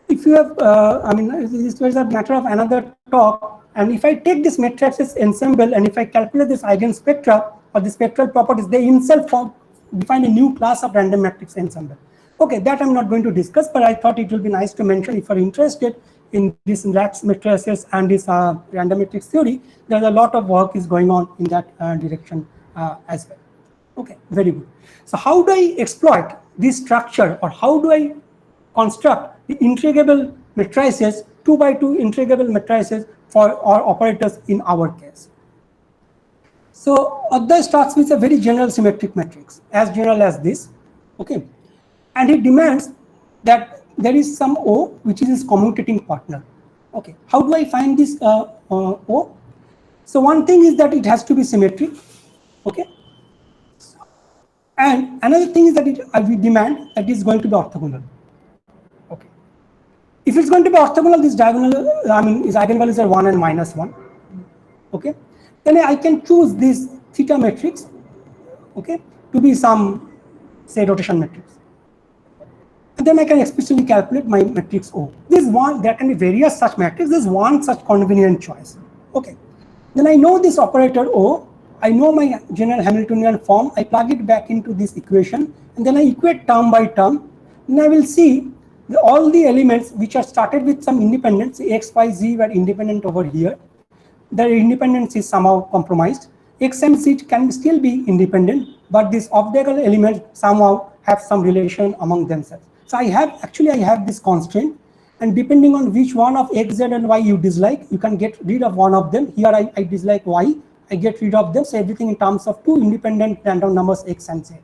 If you have, I mean, this was a matter of another talk. And if I take this matrices ensemble and if I calculate this eigenspectra or the spectral properties, they themselves define a new class of random matrix ensemble. Okay, that I'm not going to discuss, but I thought it will be nice to mention if you're interested in this lax matrices and this random matrix theory. There's a lot of work is going on in that direction as well. Okay, very good. So how do I exploit this structure, or how do I construct the integrable matrices, 2 by 2 integrable matrices for our operators in our case? So Adya starts with a very general symmetric matrix, as general as this. Okay, and he demands that there is some O which is his commutating partner. Okay, how do I find this O? So one thing is that it has to be symmetric. Okay, and another thing is that we demand that it is going to be orthogonal. Okay, if it's going to be orthogonal, this diagonal, I mean, its eigenvalues are 1 and -1. Okay, then I can choose this theta matrix, okay, to be some, say, rotation matrix. And then I can explicitly calculate my matrix O. This one, there can be various such matrices. This is one such convenient choice. Okay, then I know this operator O. I know my general Hamiltonian form. I plug it back into this equation, and then I equate term by term. Then I will see all the elements which are started with some independence, x, y, z were independent over here. Their independence is somehow compromised. X and z can still be independent, but these off-diagonal elements somehow have some relation among themselves. So I have this constraint, and depending on which one of x, z, and y you dislike, you can get rid of one of them. Here I dislike y, I get rid of them. So everything in terms of two independent random numbers x and z.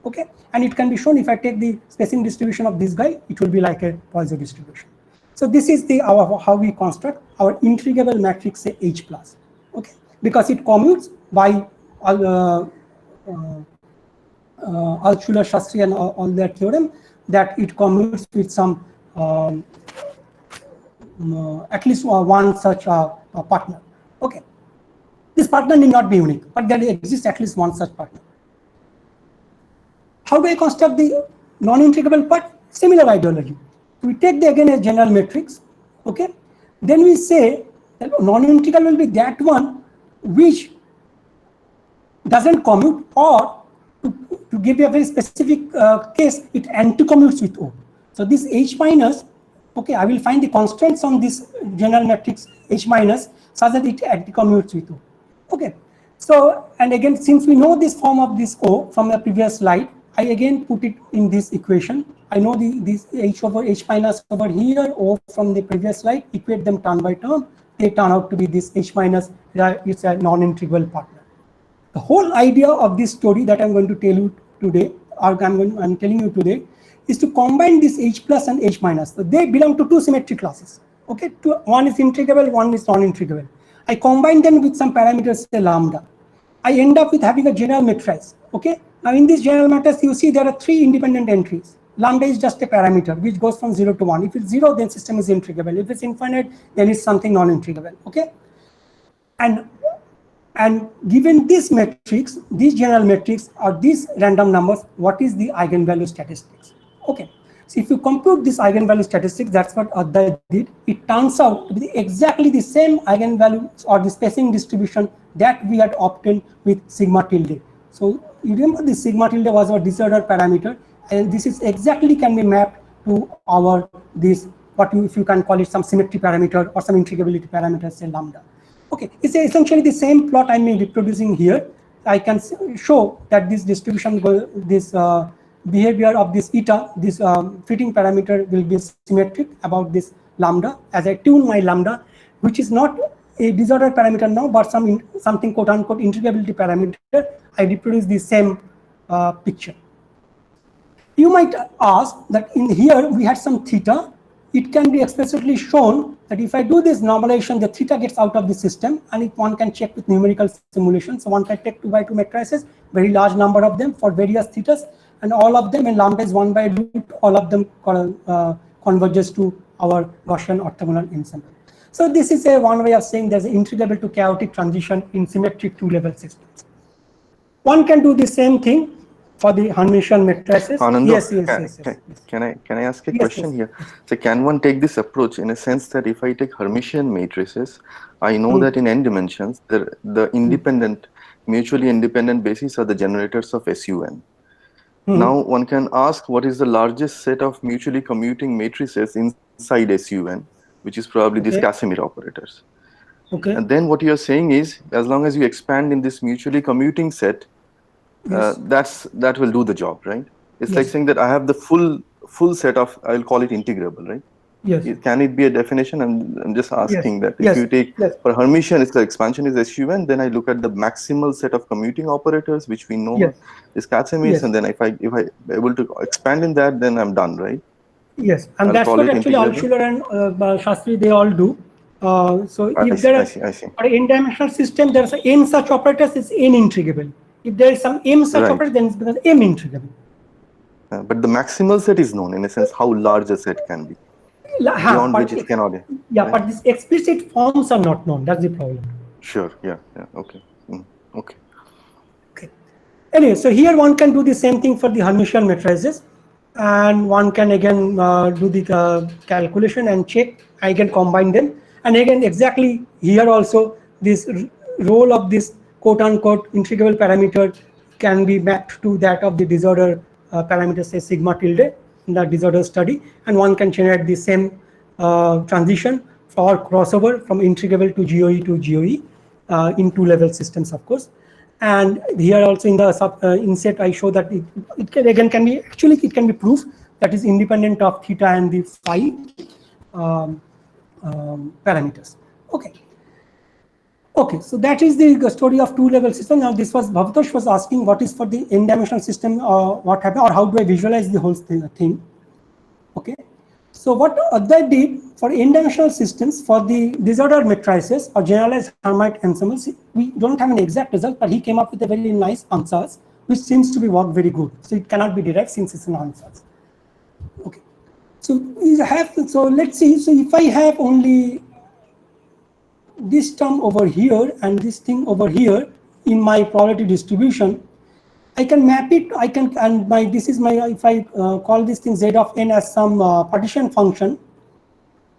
Okay, and it can be shown if I take the spacing distribution of this guy, it will be like a Poisson distribution. So this is the how we construct our integrable matrix, say H plus. Okay, because it commutes by Altshuler, Shastri, and all their theorem, that it commutes with some at least one such partner. Okay, this partner need not be unique, but there exists at least one such partner. How do I construct the non-integrable part? Similar ideology. We take the again a general matrix. Okay, then we say that non-integral will be that one which doesn't commute, or to give you a very specific case, it anti-commutes with O. So this H minus, okay, I will find the constraints on this general matrix H minus such that it anti-commutes with O. Okay, so and again, since we know this form of this O from the previous slide, I again put it in this equation. I know this H over H minus over here, O from the previous slide, equate them term by term, they turn out to be this H minus, it's a non-integral partner. The whole idea of this story that I'm going to tell you today, or I'm telling you today, is to combine this H plus and H minus. So they belong to two symmetric classes. Okay, one is integrable, one is non-integrable. I combine them with some parameters, say lambda. I end up with having a general matrix. Okay, now in this general matrix, you see there are three independent entries. Lambda is just a parameter which goes from 0 to 1. If it's 0, then system is integrable. If it's infinite, then it's something non-integrable. Okay, and given this matrix, this general matrix, or these random numbers, what is the eigenvalue statistics? Okay, so if you compute this eigenvalue statistics, that's what Advait did. It turns out to be exactly the same eigenvalues or the spacing distribution that we had obtained with sigma tilde. So you remember the sigma tilde was our disorder parameter, and this is exactly can be mapped to our this if you can call it some symmetry parameter or some integrability parameter, say lambda. Okay, it's essentially the same plot I'm reproducing here. I can show that this distribution, this behavior of this eta, this fitting parameter will be symmetric about this lambda. As I tune my lambda, which is not a disordered parameter now, but something quote unquote integrability parameter, I reproduce the same picture. You might ask that in here we had some theta. It can be explicitly shown that if I do this normalization, the theta gets out of the system, and if one can check with numerical simulation. So one can take 2 by 2 matrices, very large number of them for various thetas, and all of them, and lambda is 1 by root, all of them converges to our Gaussian orthogonal ensemble. So this is one way of saying there's an integrable to chaotic transition in symmetric two-level systems. One can do the same thing for the Hermitian matrices. Anando, Yes. Can I ask a question here? So can one take this approach in a sense that if I take Hermitian matrices, I know that in n dimensions, the independent, mutually independent bases are the generators of SUN. Now one can ask what is the largest set of mutually commuting matrices inside SUN, which is probably these Casimir operators. Okay. And then what you're saying is, as long as you expand in this mutually commuting set, that will do the job, right? It's like saying that I have the full set of, I'll call it integrable, right? Yes. Can it be a definition? I'm just asking that if you take for Hermitian, it's the expansion is SUN, then I look at the maximal set of commuting operators, which we know is Casimirs, and then if I able to expand in that, then I'm done, right? Yes, and that's what actually Altshuler and Shastri, they all do. So if there is for an n-dimensional system, there's n such operators, it's n integrable. If there is some m such operator, then it's because m integrable. But the maximal set is known in a sense how large a set can be. Beyond which it cannot. Yeah, but these explicit forms are not known. That's the problem. Sure. Yeah. Okay. Okay. Anyway, so here one can do the same thing for the Hermitian matrices, and one can again do the calculation and check. I can combine them, and again exactly here also this role of this quote-unquote integrable parameter can be mapped to that of the disorder parameter, say sigma tilde in the disorder study, and one can generate the same transition for crossover from integrable to GOE to GOE in two-level systems, of course. And here also in the inset, I show that it can be proof that is independent of theta and the phi parameters. Okay. Okay, so that is the story of two-level system. Now, this was Bhavatosh was asking what is for the n-dimensional system, what happened, or how do I visualize the whole thing? Okay, so what Advait did for n-dimensional systems for the disordered matrices or generalized Hermite ensembles, we don't have an exact result, but he came up with a very nice answers, which seems to be work very good. So it cannot be derived since it's an answers. Okay, so we have. So let's see. So if I have only this term over here and this thing over here in my probability distribution, I can map it. I can, and my this is my, if I call this thing z of n as some partition function,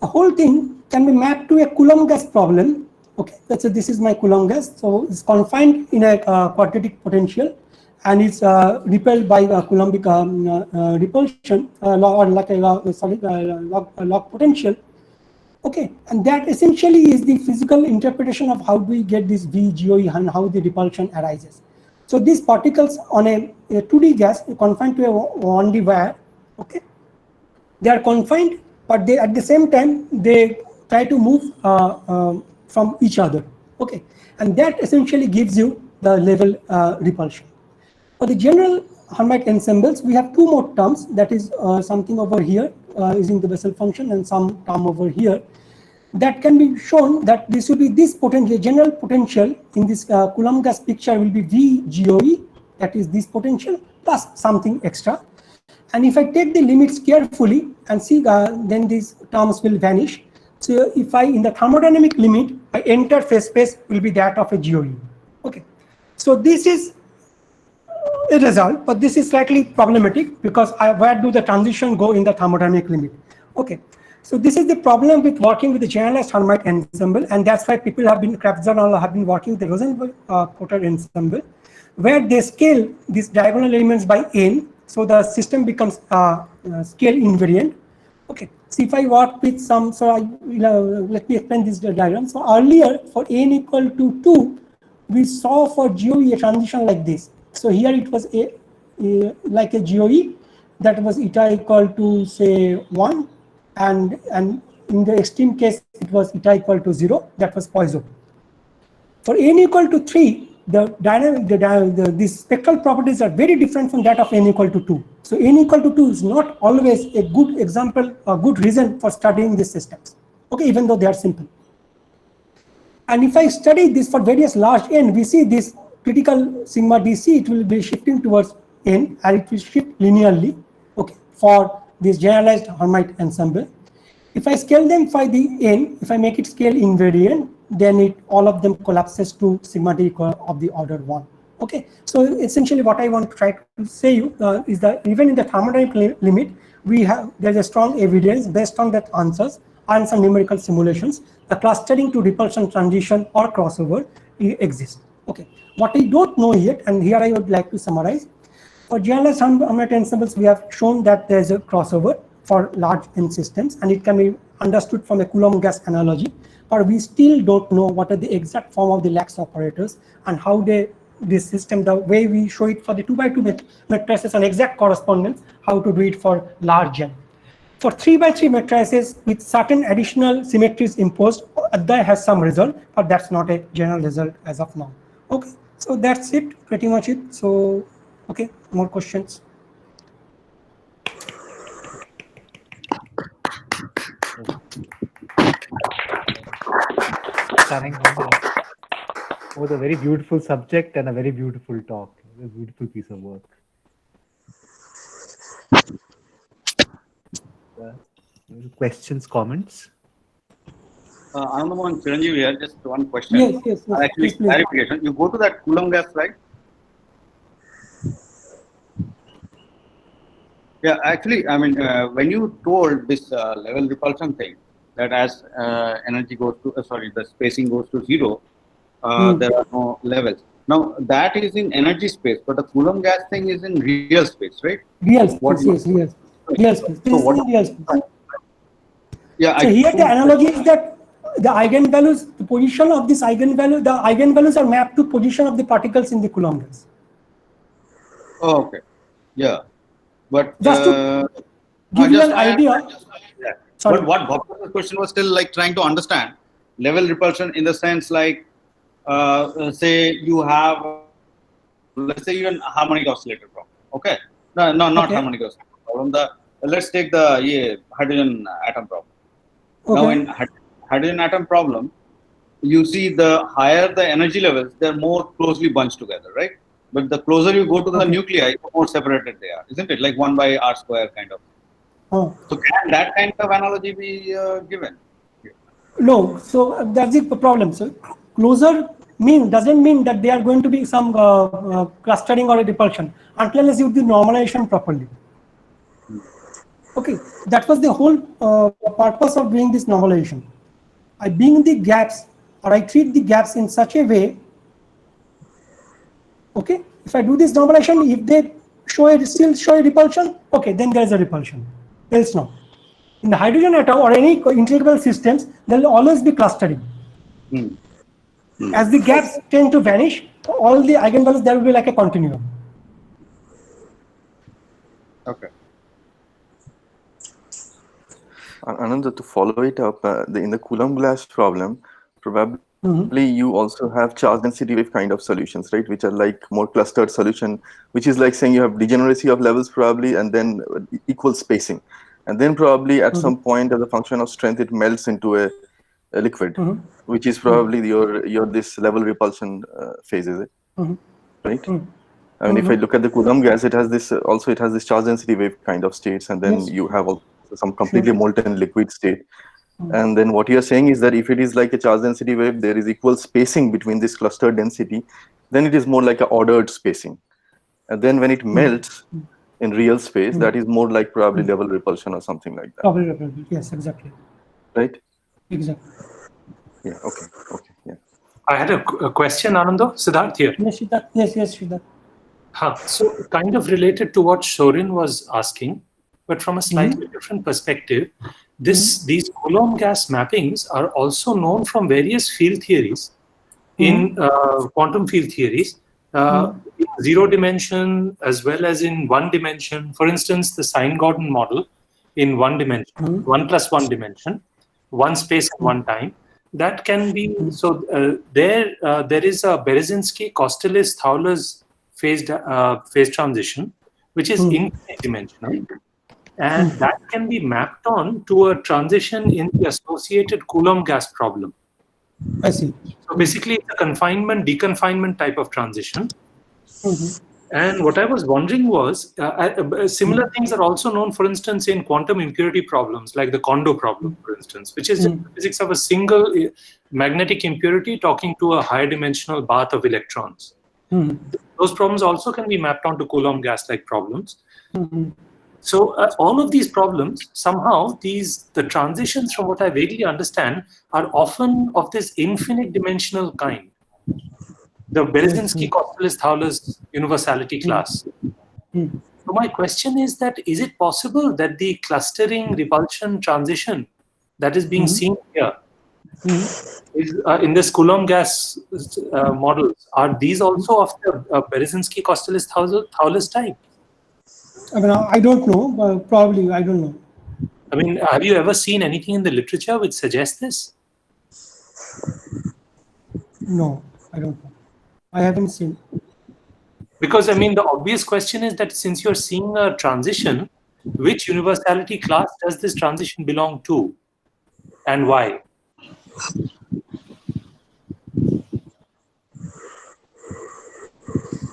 the whole thing can be mapped to a Coulomb gas problem. Okay, that's this is my Coulomb gas. So it's confined in a quadratic potential, and it's repelled by Coulombic repulsion law, or like a log potential. Okay, and that essentially is the physical interpretation of how do we get this VGOE and how the repulsion arises. So these particles on a 2D gas confined to a 1D wire, okay, they are confined, but they at the same time they try to move from each other, okay, and that essentially gives you the level repulsion. For the general Hermite ensembles, we have two more terms, that is something over here using the Bessel function and some term over here, that can be shown that this will be this potential, general potential in this Coulomb gas picture will be VGOE, that is this potential plus something extra. And if I take the limits carefully and see, then these terms will vanish. So if I, in the thermodynamic limit, I enter phase space will be that of a GOE. Okay, so this is a result, but this is slightly problematic because where do the transition go in the thermodynamic limit? Okay, so this is the problem with working with the generalized Hermite ensemble, and that's why people have been, Krafft-Zermelo have been working with the Rosenberg-Porter ensemble, where they scale these diagonal elements by n, so the system becomes scale invariant. Okay, so if I work with some, so let me explain this diagram. So earlier for n equal to 2, we saw for GOE a transition like this. So here it was like a GOE that was eta equal to say 1, and in the extreme case it was eta equal to 0, that was Poisson. For n equal to 3, these spectral properties are very different from that of n equal to 2. So n equal to 2 is not always a good example, a good reason for studying these systems, okay, even though they are simple. And if I study this for various large n, we see this critical sigma dc, it will be shifting towards n, and it will shift linearly, okay, for this generalized Hermite ensemble. If I scale them by the n, if I make it scale invariant, then all of them collapses to sigma d of the order 1. Okay, so essentially what I want to try to say is that even in the thermodynamic limit, there's a strong evidence based on that answers and some numerical simulations, the clustering to repulsion transition or crossover exists. Okay, what I don't know yet, and here I would like to summarize. For generalized Hermite ensembles, we have shown that there's a crossover for large n systems, and it can be understood from a Coulomb gas analogy, but we still don't know what are the exact form of the Lax operators and how this system, the way we show it for the 2x2 matrices and exact correspondence, how to do it for large n. For 3x3 matrices with certain additional symmetries imposed, Advait has some result, but that's not a general result as of now. Okay, so that's it, pretty much it. So, okay, more questions? It was a very beautiful subject and a very beautiful talk. A beautiful piece of work. Questions, comments? Anandamohan, Chiranjeev here, just one question. Yes. Actually, Please. clarification. You go to that Coulomb gas slide. Yeah, actually, I mean, when you told this level repulsion thing, that as energy goes to, the spacing goes to 0, there are no levels. Now, that is in energy space, but the Coulomb gas thing is in real space, right? Real space, yes. Real space. This is in real space. Yeah. So here the analogy is that the eigenvalues, the position of this eigenvalue, the eigenvalues are mapped to position of the particles in the Coulomb gas. Oh, okay. Yeah. But just to give you an idea. Yeah. Sorry. But what Bhavatosh's question was still like trying to understand level repulsion in the sense like say you have, let's say, even harmonic oscillator problem. Okay, no, not Okay. harmonic oscillator problem. Let's take the hydrogen atom problem. Now, Okay. in hydrogen atom problem, you see the higher the energy levels, they're more closely bunched together, right? But the closer you go to the Okay. nuclei, the more separated they are, isn't it? Like 1 by r square kind of. Oh. So can that kind of analogy be given? No, so that's the problem. So closer doesn't mean that they are going to be some clustering or a repulsion unless you do normalization properly. Okay, that was the whole purpose of doing this normalization. I bring the gaps, or I treat the gaps in such a way. Okay, if I do this normalization, if they still show a repulsion, okay, then there is a repulsion. Else no. In the hydrogen atom or any integrable systems, there will always be clustering. As the gaps tend to vanish, all the eigenvalues, there will be like a continuum. Okay. Ananda, to follow it up, in the Coulomb glass problem, probably you also have charge density wave kind of solutions, right? Which are like more clustered solution, which is like saying you have degeneracy of levels probably, and then equal spacing. And then probably at some point as a function of strength, it melts into a liquid, which is probably your this level repulsion phase, is it? Right? I mean, if I look at the Coulomb gas, it has this charge density wave kind of states, and then you have also some completely molten liquid state. And then what you are saying is that if it is like a charge density wave, there is equal spacing between this clustered density, then it is more like an ordered spacing. And then when it melts in real space, that is more like probably level repulsion or something like that. Probably repulsion. Yes, exactly. Right? Exactly. Yeah. Okay. Okay. Yeah. I had a question, Anando. Siddharth here. Yes, Siddharth. Yes, Siddharth. So kind of related to what Sorin was asking, but from a slightly different perspective, these Coulomb gas mappings are also known from various field theories in quantum field theories, in 0 dimension as well as in 1 dimension. For instance, the Sine-Gordon model in 1 dimension, 1 plus 1 dimension, 1 space and 1 time. That can be, so there is a Berezinski-Kostelis-Thoulers phase transition, which is infinite dimensional. And that can be mapped on to a transition in the associated Coulomb gas problem. I see. So basically, it's a confinement, deconfinement type of transition. And what I was wondering was, similar things are also known, for instance, in quantum impurity problems, like the Kondo problem, for instance, which is the physics of a single magnetic impurity talking to a higher dimensional bath of electrons. Those problems also can be mapped onto Coulomb gas-like problems. So all of these problems, somehow, the transitions, from what I vaguely understand, are often of this infinite dimensional kind. The Berezinski-Kostelis-Thoulers universality class. So my question is that, is it possible that the clustering repulsion transition that is being seen here is, in this Coulomb gas models, are these also of the Berezinski-Kostelis-Thoulers type? I mean, I don't know, but probably, I don't know. I mean, have you ever seen anything in the literature which suggests this? No, I don't know. I haven't seen. Because, I mean, the obvious question is that since you're seeing a transition, which universality class does this transition belong to, and why?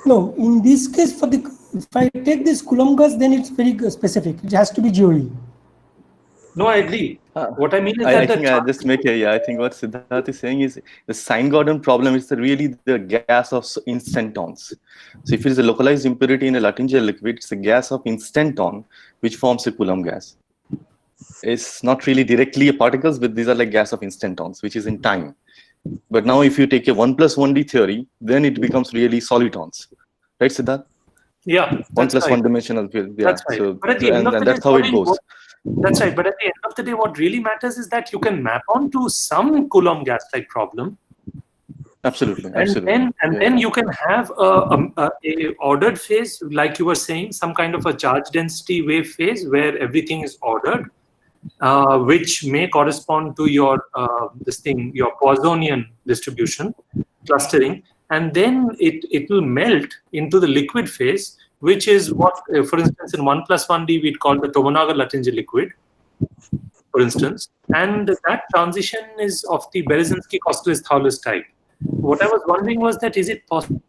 No, in this case, if I take this Coulomb gas, then it's very specific. It has to be GOE. No, I agree. What I mean is I that think I just make I think what Siddharth is saying is the Sine-Gordon problem is really the gas of instantons. So if it is a localized impurity in a Luttinger liquid, it's a gas of instanton which forms a Coulomb gas. It's not really directly particles, but these are like gas of instantons, which is in time. But now if you take a 1 plus 1D theory, then it becomes really solitons. Right, Siddharth? Yeah. 1 plus 1 dimensional field. Yeah. That's right. So, but at the end of the that's day, how it goes. That's right. But at the end of the day, what really matters is that you can map onto some Coulomb gas-like problem. Absolutely. And then you can have a ordered phase, like you were saying, some kind of a charge density wave phase where everything is ordered, which may correspond to your your Poissonian distribution. clustering, and then it will melt into the liquid phase, which is what, for instance, in 1+1D we'd call the Tomonaga-Luttinger liquid, for instance, and that transition is of the Berezinski-Kosterlitz-Thouless type. What I was wondering was that, is it possible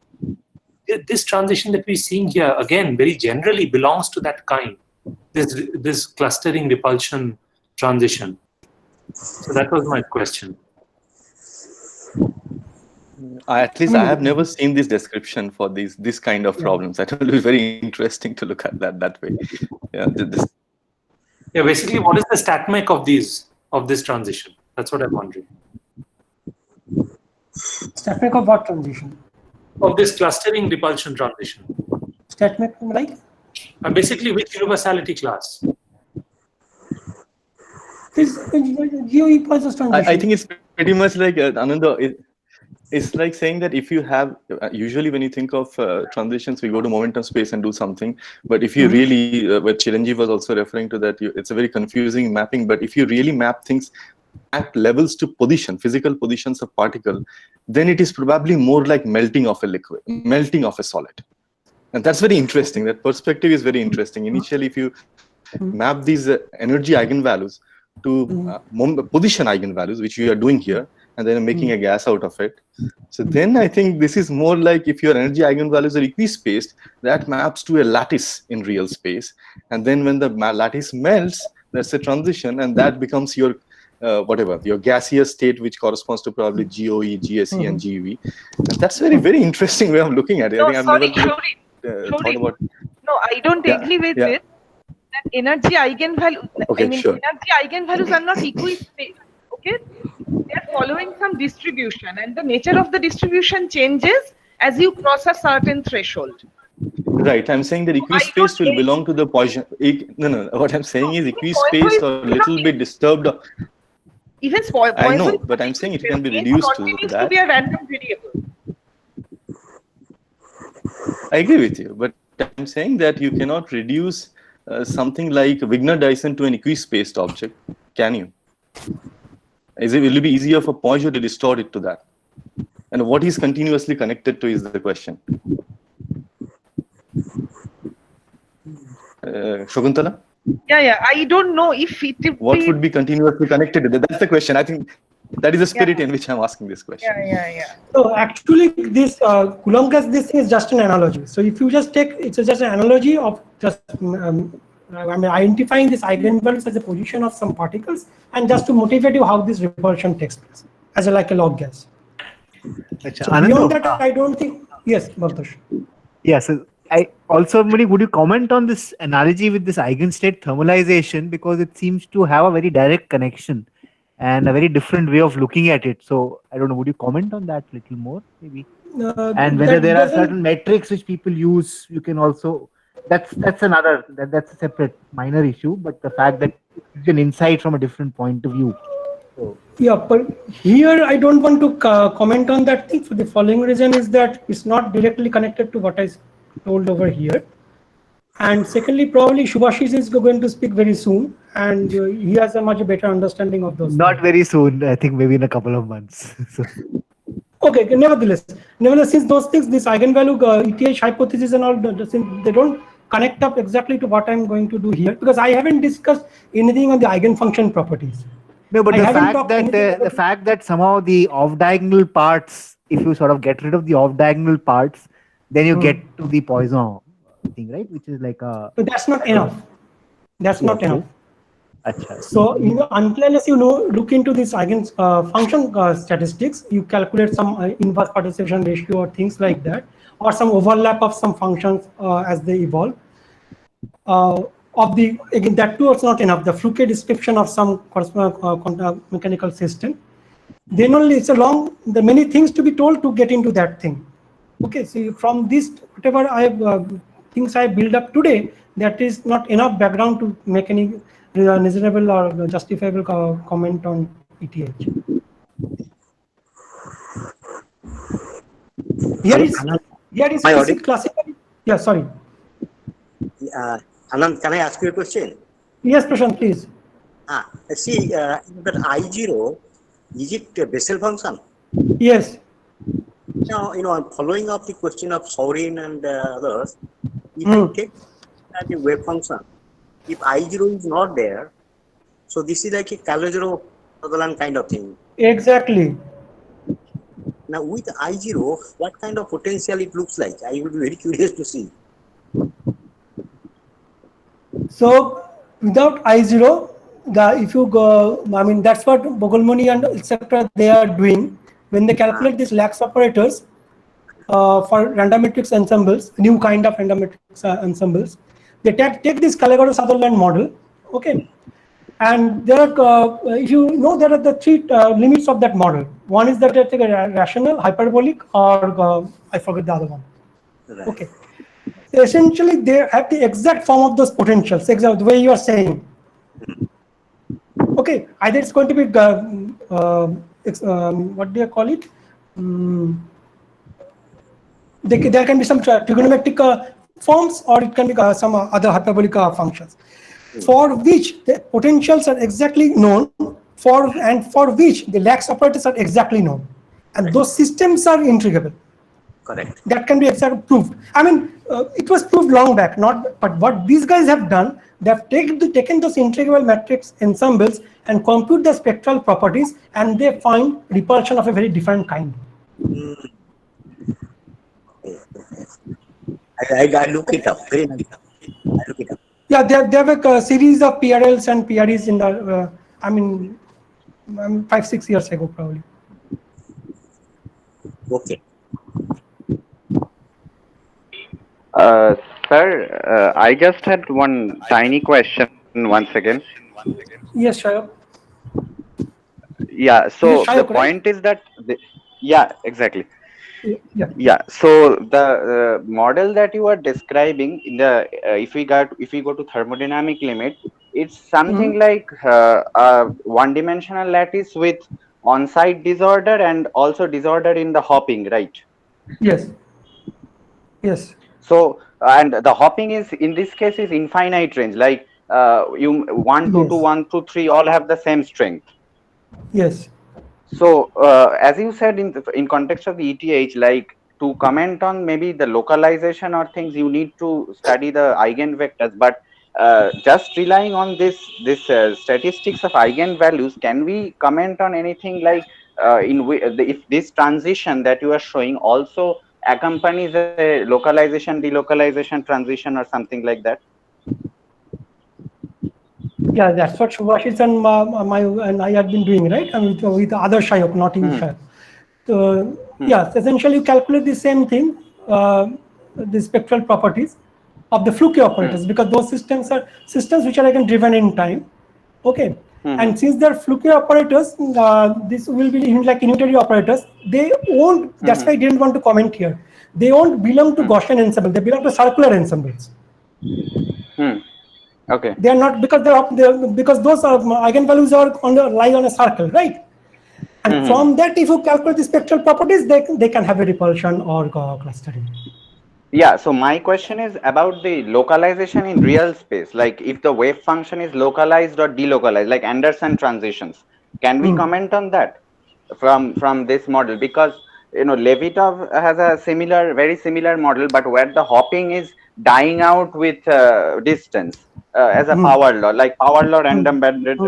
this transition that we're seeing here, again, very generally belongs to that kind, this clustering repulsion transition? So that was my question. At least I have never seen this description for this kind of problems. That will be very interesting to look at that way. Yeah, Yeah, basically, what is the stat mech of this transition? That's what I'm wondering. Stat mech of what transition? Of this clustering repulsion transition. Stat mech like? Basically, which universality class? This geo equals transition. I think it's pretty much like Ananda. It's like saying that if you have, usually when you think of transitions, we go to momentum space and do something. But if you really, what Chiranjeev was also referring to, that it's a very confusing mapping. But if you really map things at levels to position, physical positions of particle, then it is probably more like melting of a liquid, melting of a solid. And that's very interesting. That perspective is very interesting. Initially, if you map these energy eigenvalues to position eigenvalues, which we are doing here, and then making a gas out of it. So then I think this is more like, if your energy eigenvalues are equispaced, that maps to a lattice in real space. And then when the lattice melts, that's a transition, and that becomes your your gaseous state, which corresponds to probably GOE, GSE, and GeV. And that's very interesting way of looking at it. No, I think sorry, thought about. No, I don't agree with it. That energy eigenvalue. Okay, sure. Energy eigenvalues are not equispaced. Okay, they are following some distribution, and the nature of the distribution changes as you cross a certain threshold. Right, I'm saying that equispaced will belong to the Poisson. No. What I'm saying is equispaced or a little bit disturbed. Even Poisson. I know, but I'm saying it can be reduced to continues that. to be a random variable. I agree with you, but I'm saying that you cannot reduce something like Wigner-Dyson to an equispaced object, can you? Will it be easier for Poisson to distort it to that? And what is continuously connected to is the question. Shakuntala? Yeah. I don't know if it What would be continuously connected to that? That's the question. I think that is the spirit in which I'm asking this question. Yeah. So actually, this Coulomb gas, this thing is just an analogy. So if you just take, it's just an analogy of just identifying this eigenvalues as a position of some particles, and just to motivate you how this repulsion takes place as like a log gas. So beyond that, I don't think. Yes, Bhartosh. Yeah. So I also, Mani, would you comment on this analogy with this eigenstate thermalization, because it seems to have a very direct connection and a very different way of looking at it. So I don't know, would you comment on that a little more, maybe? And whether there are certain metrics which people use, you can also, that's a separate minor issue, but the fact that it's an insight from a different point of view. So. Yeah, but here I don't want to comment on that thing for the following reason is that it's not directly connected to what I told over here. And secondly, probably Subhashish is going to speak very soon, and he has a much better understanding of those. Not very soon, I think maybe in a couple of months. So. Okay, nevertheless, since those things, this eigenvalue ETH hypothesis and all, they don't connect up exactly to what I'm going to do here, because I haven't discussed anything on the eigenfunction properties. No, but the fact that somehow the off-diagonal parts, if you sort of get rid of the off-diagonal parts, then you get to the Poisson thing, right? Which is like a. But that's not enough. That's not enough. Achha. So unless you look into this function statistics, you calculate some inverse participation ratio or things like that, or some overlap of some functions as they evolve. Again, that too is not enough. The Fluke description of some quantum mechanical system. Then only it's the many things to be told to get into that thing. Okay, so from this, whatever things I build up today, that is not enough background to make any reasonable or justifiable comment on ETH. Here is classical. Yeah, sorry. Anand, can I ask you a question? Yes, Prashant, please. See, that I0, is it a Bessel function? Yes. Now, I'm following up the question of Sorin and others. If Hmm. I take the wave function, if I0 is not there, so this is like a Calogero-Sutherland kind of thing. Exactly. Now, with I0, what kind of potential it looks like? I would be very curious to see. So without I0, if you go, I mean, that's what Bogolmoni and etc. they are doing when they calculate these lax operators for random matrix ensembles, new kind of random matrix ensembles. They take this Calogero-Sutherland model, okay, and there are, if you know, there are the three limits of that model. One is that it's rational, hyperbolic, or I forget the other one. Right. Okay. So essentially, they have the exact form of those potentials, exactly the way you are saying. Okay, either it's going to be what do you call it? There can be some trigonometric forms, or it can be some other hyperbolic functions, for which the potentials are exactly known, for which the lax operators are exactly known, and those systems are integrable. Correct. That can be exactly proved. I mean, it was proved long back, but what these guys have done, they have taken those integrable matrix ensembles and compute the spectral properties, and they find repulsion of a very different kind. I look it up. Very nice. I look it up. Yeah, they have a series of PRLs and PREs in the, I mean, 5-6 years ago probably. Okay. Sir, I just had one tiny question once again. Yes, Shayok. Yeah, so Yes, the Shayok, right? point is that, yeah, exactly. Yeah. Yeah, so the model that you are describing in the if we go to thermodynamic limit, it's something like a one-dimensional lattice with on-site disorder and also disorder in the hopping, right? Yes. Yes. So and the hopping is in this case is infinite range, like you 1 2 2 Yes. 1 2 3 all have the same strength. Yes. So as you said in context of the ETH, like to comment on maybe the localization or things, you need to study the eigenvectors. But just relying on this statistics of eigenvalues, can we comment on anything like if this transition that you are showing also accompanies a localization delocalization transition or something like that? Yeah, that's what Shubhashis and I have been doing, right? I mean, with other Shayok, not in Shayok. So, yes, essentially you calculate the same thing, the spectral properties of the Fluke operators, because those systems are systems which are again driven in time. Okay. And since they're Fluke operators, this will be like unitary operators. They won't, that's why I didn't want to comment here. They won't belong to Gaussian ensemble, they belong to circular ensembles. Okay. They are not, because because those are eigenvalues are lie on a circle, right? And from that, if you calculate the spectral properties, they can have a repulsion or clustering. Yeah, so my question is about the localization in real space. Like if the wave function is localized or delocalized, like Anderson transitions, can we comment on that from this model? Because Levitov has a very similar model, but where the hopping is dying out with distance as a power law, like power law random banded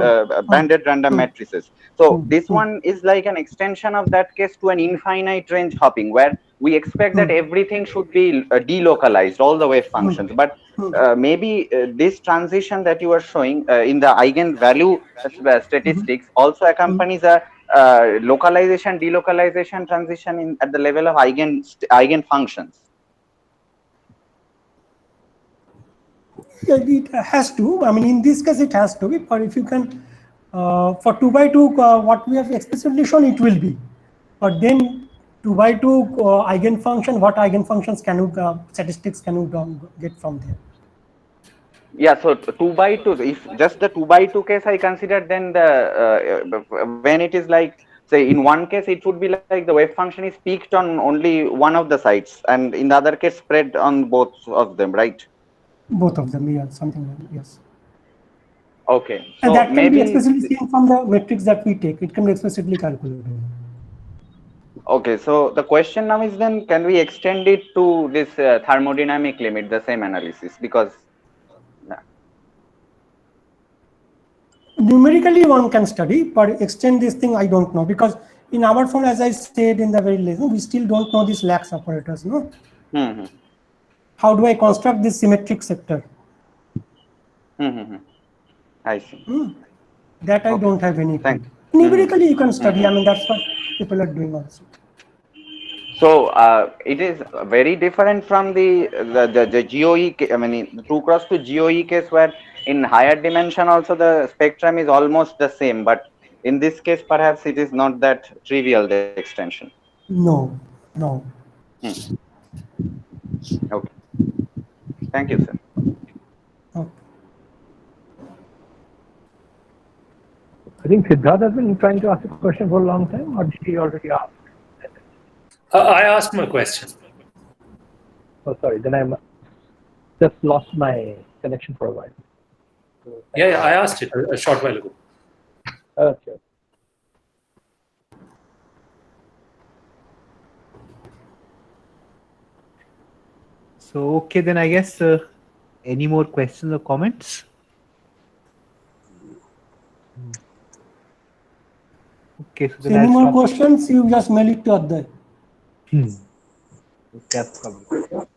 random matrices. So this one is like an extension of that case to an infinite range hopping, where we expect that everything should be delocalized, all the wave functions. But maybe this transition that you are showing in the eigenvalue statistics also accompanies a localization delocalization transition at the level of eigen functions. Yeah, it has to. I mean, in this case, it has to be. But if you can, for 2 by 2, what we have explicitly shown, it will be. But then 2 by 2 eigenfunction, what eigenfunctions can you statistics can you get from there? Yeah, so 2 by 2. If just the 2 by 2 case I consider, then the when it is like, say, in one case it would be like the wave function is peaked on only one of the sides, and in the other case spread on both of them, right? Both of them, yeah, something like that, yes. Okay, And so that can be maybe explicitly seen from the metrics that we take. It can be explicitly calculated. Okay, so the question now is then, can we extend it to this thermodynamic limit, the same analysis? Because Numerically, one can study, but extend this thing, I don't know, because in our phone, as I said in the very lesson, we still don't know these lax operators. No, hmm. how do I construct this symmetric sector? I see. That I Okay. don't have any. Thanks. Numerically, you can study. I mean, that's what people are doing also. So it is very different from the GOE. I mean, the 2x to GOE case, where in higher dimension also the spectrum is almost the same, but in this case perhaps it is not that trivial, the extension. No, no. Okay. Thank you, sir. Okay. I think Siddharth has been trying to ask a question for a long time, or did he already ask? I asked my question. Oh, sorry. Then I just lost my connection for a while. So, Yeah, I asked it a short while ago. okay. So, okay, then I guess any more questions or comments? Okay, so So then any I'll more stop. questions? You just mail it to Adhay. Okay, I'll probably-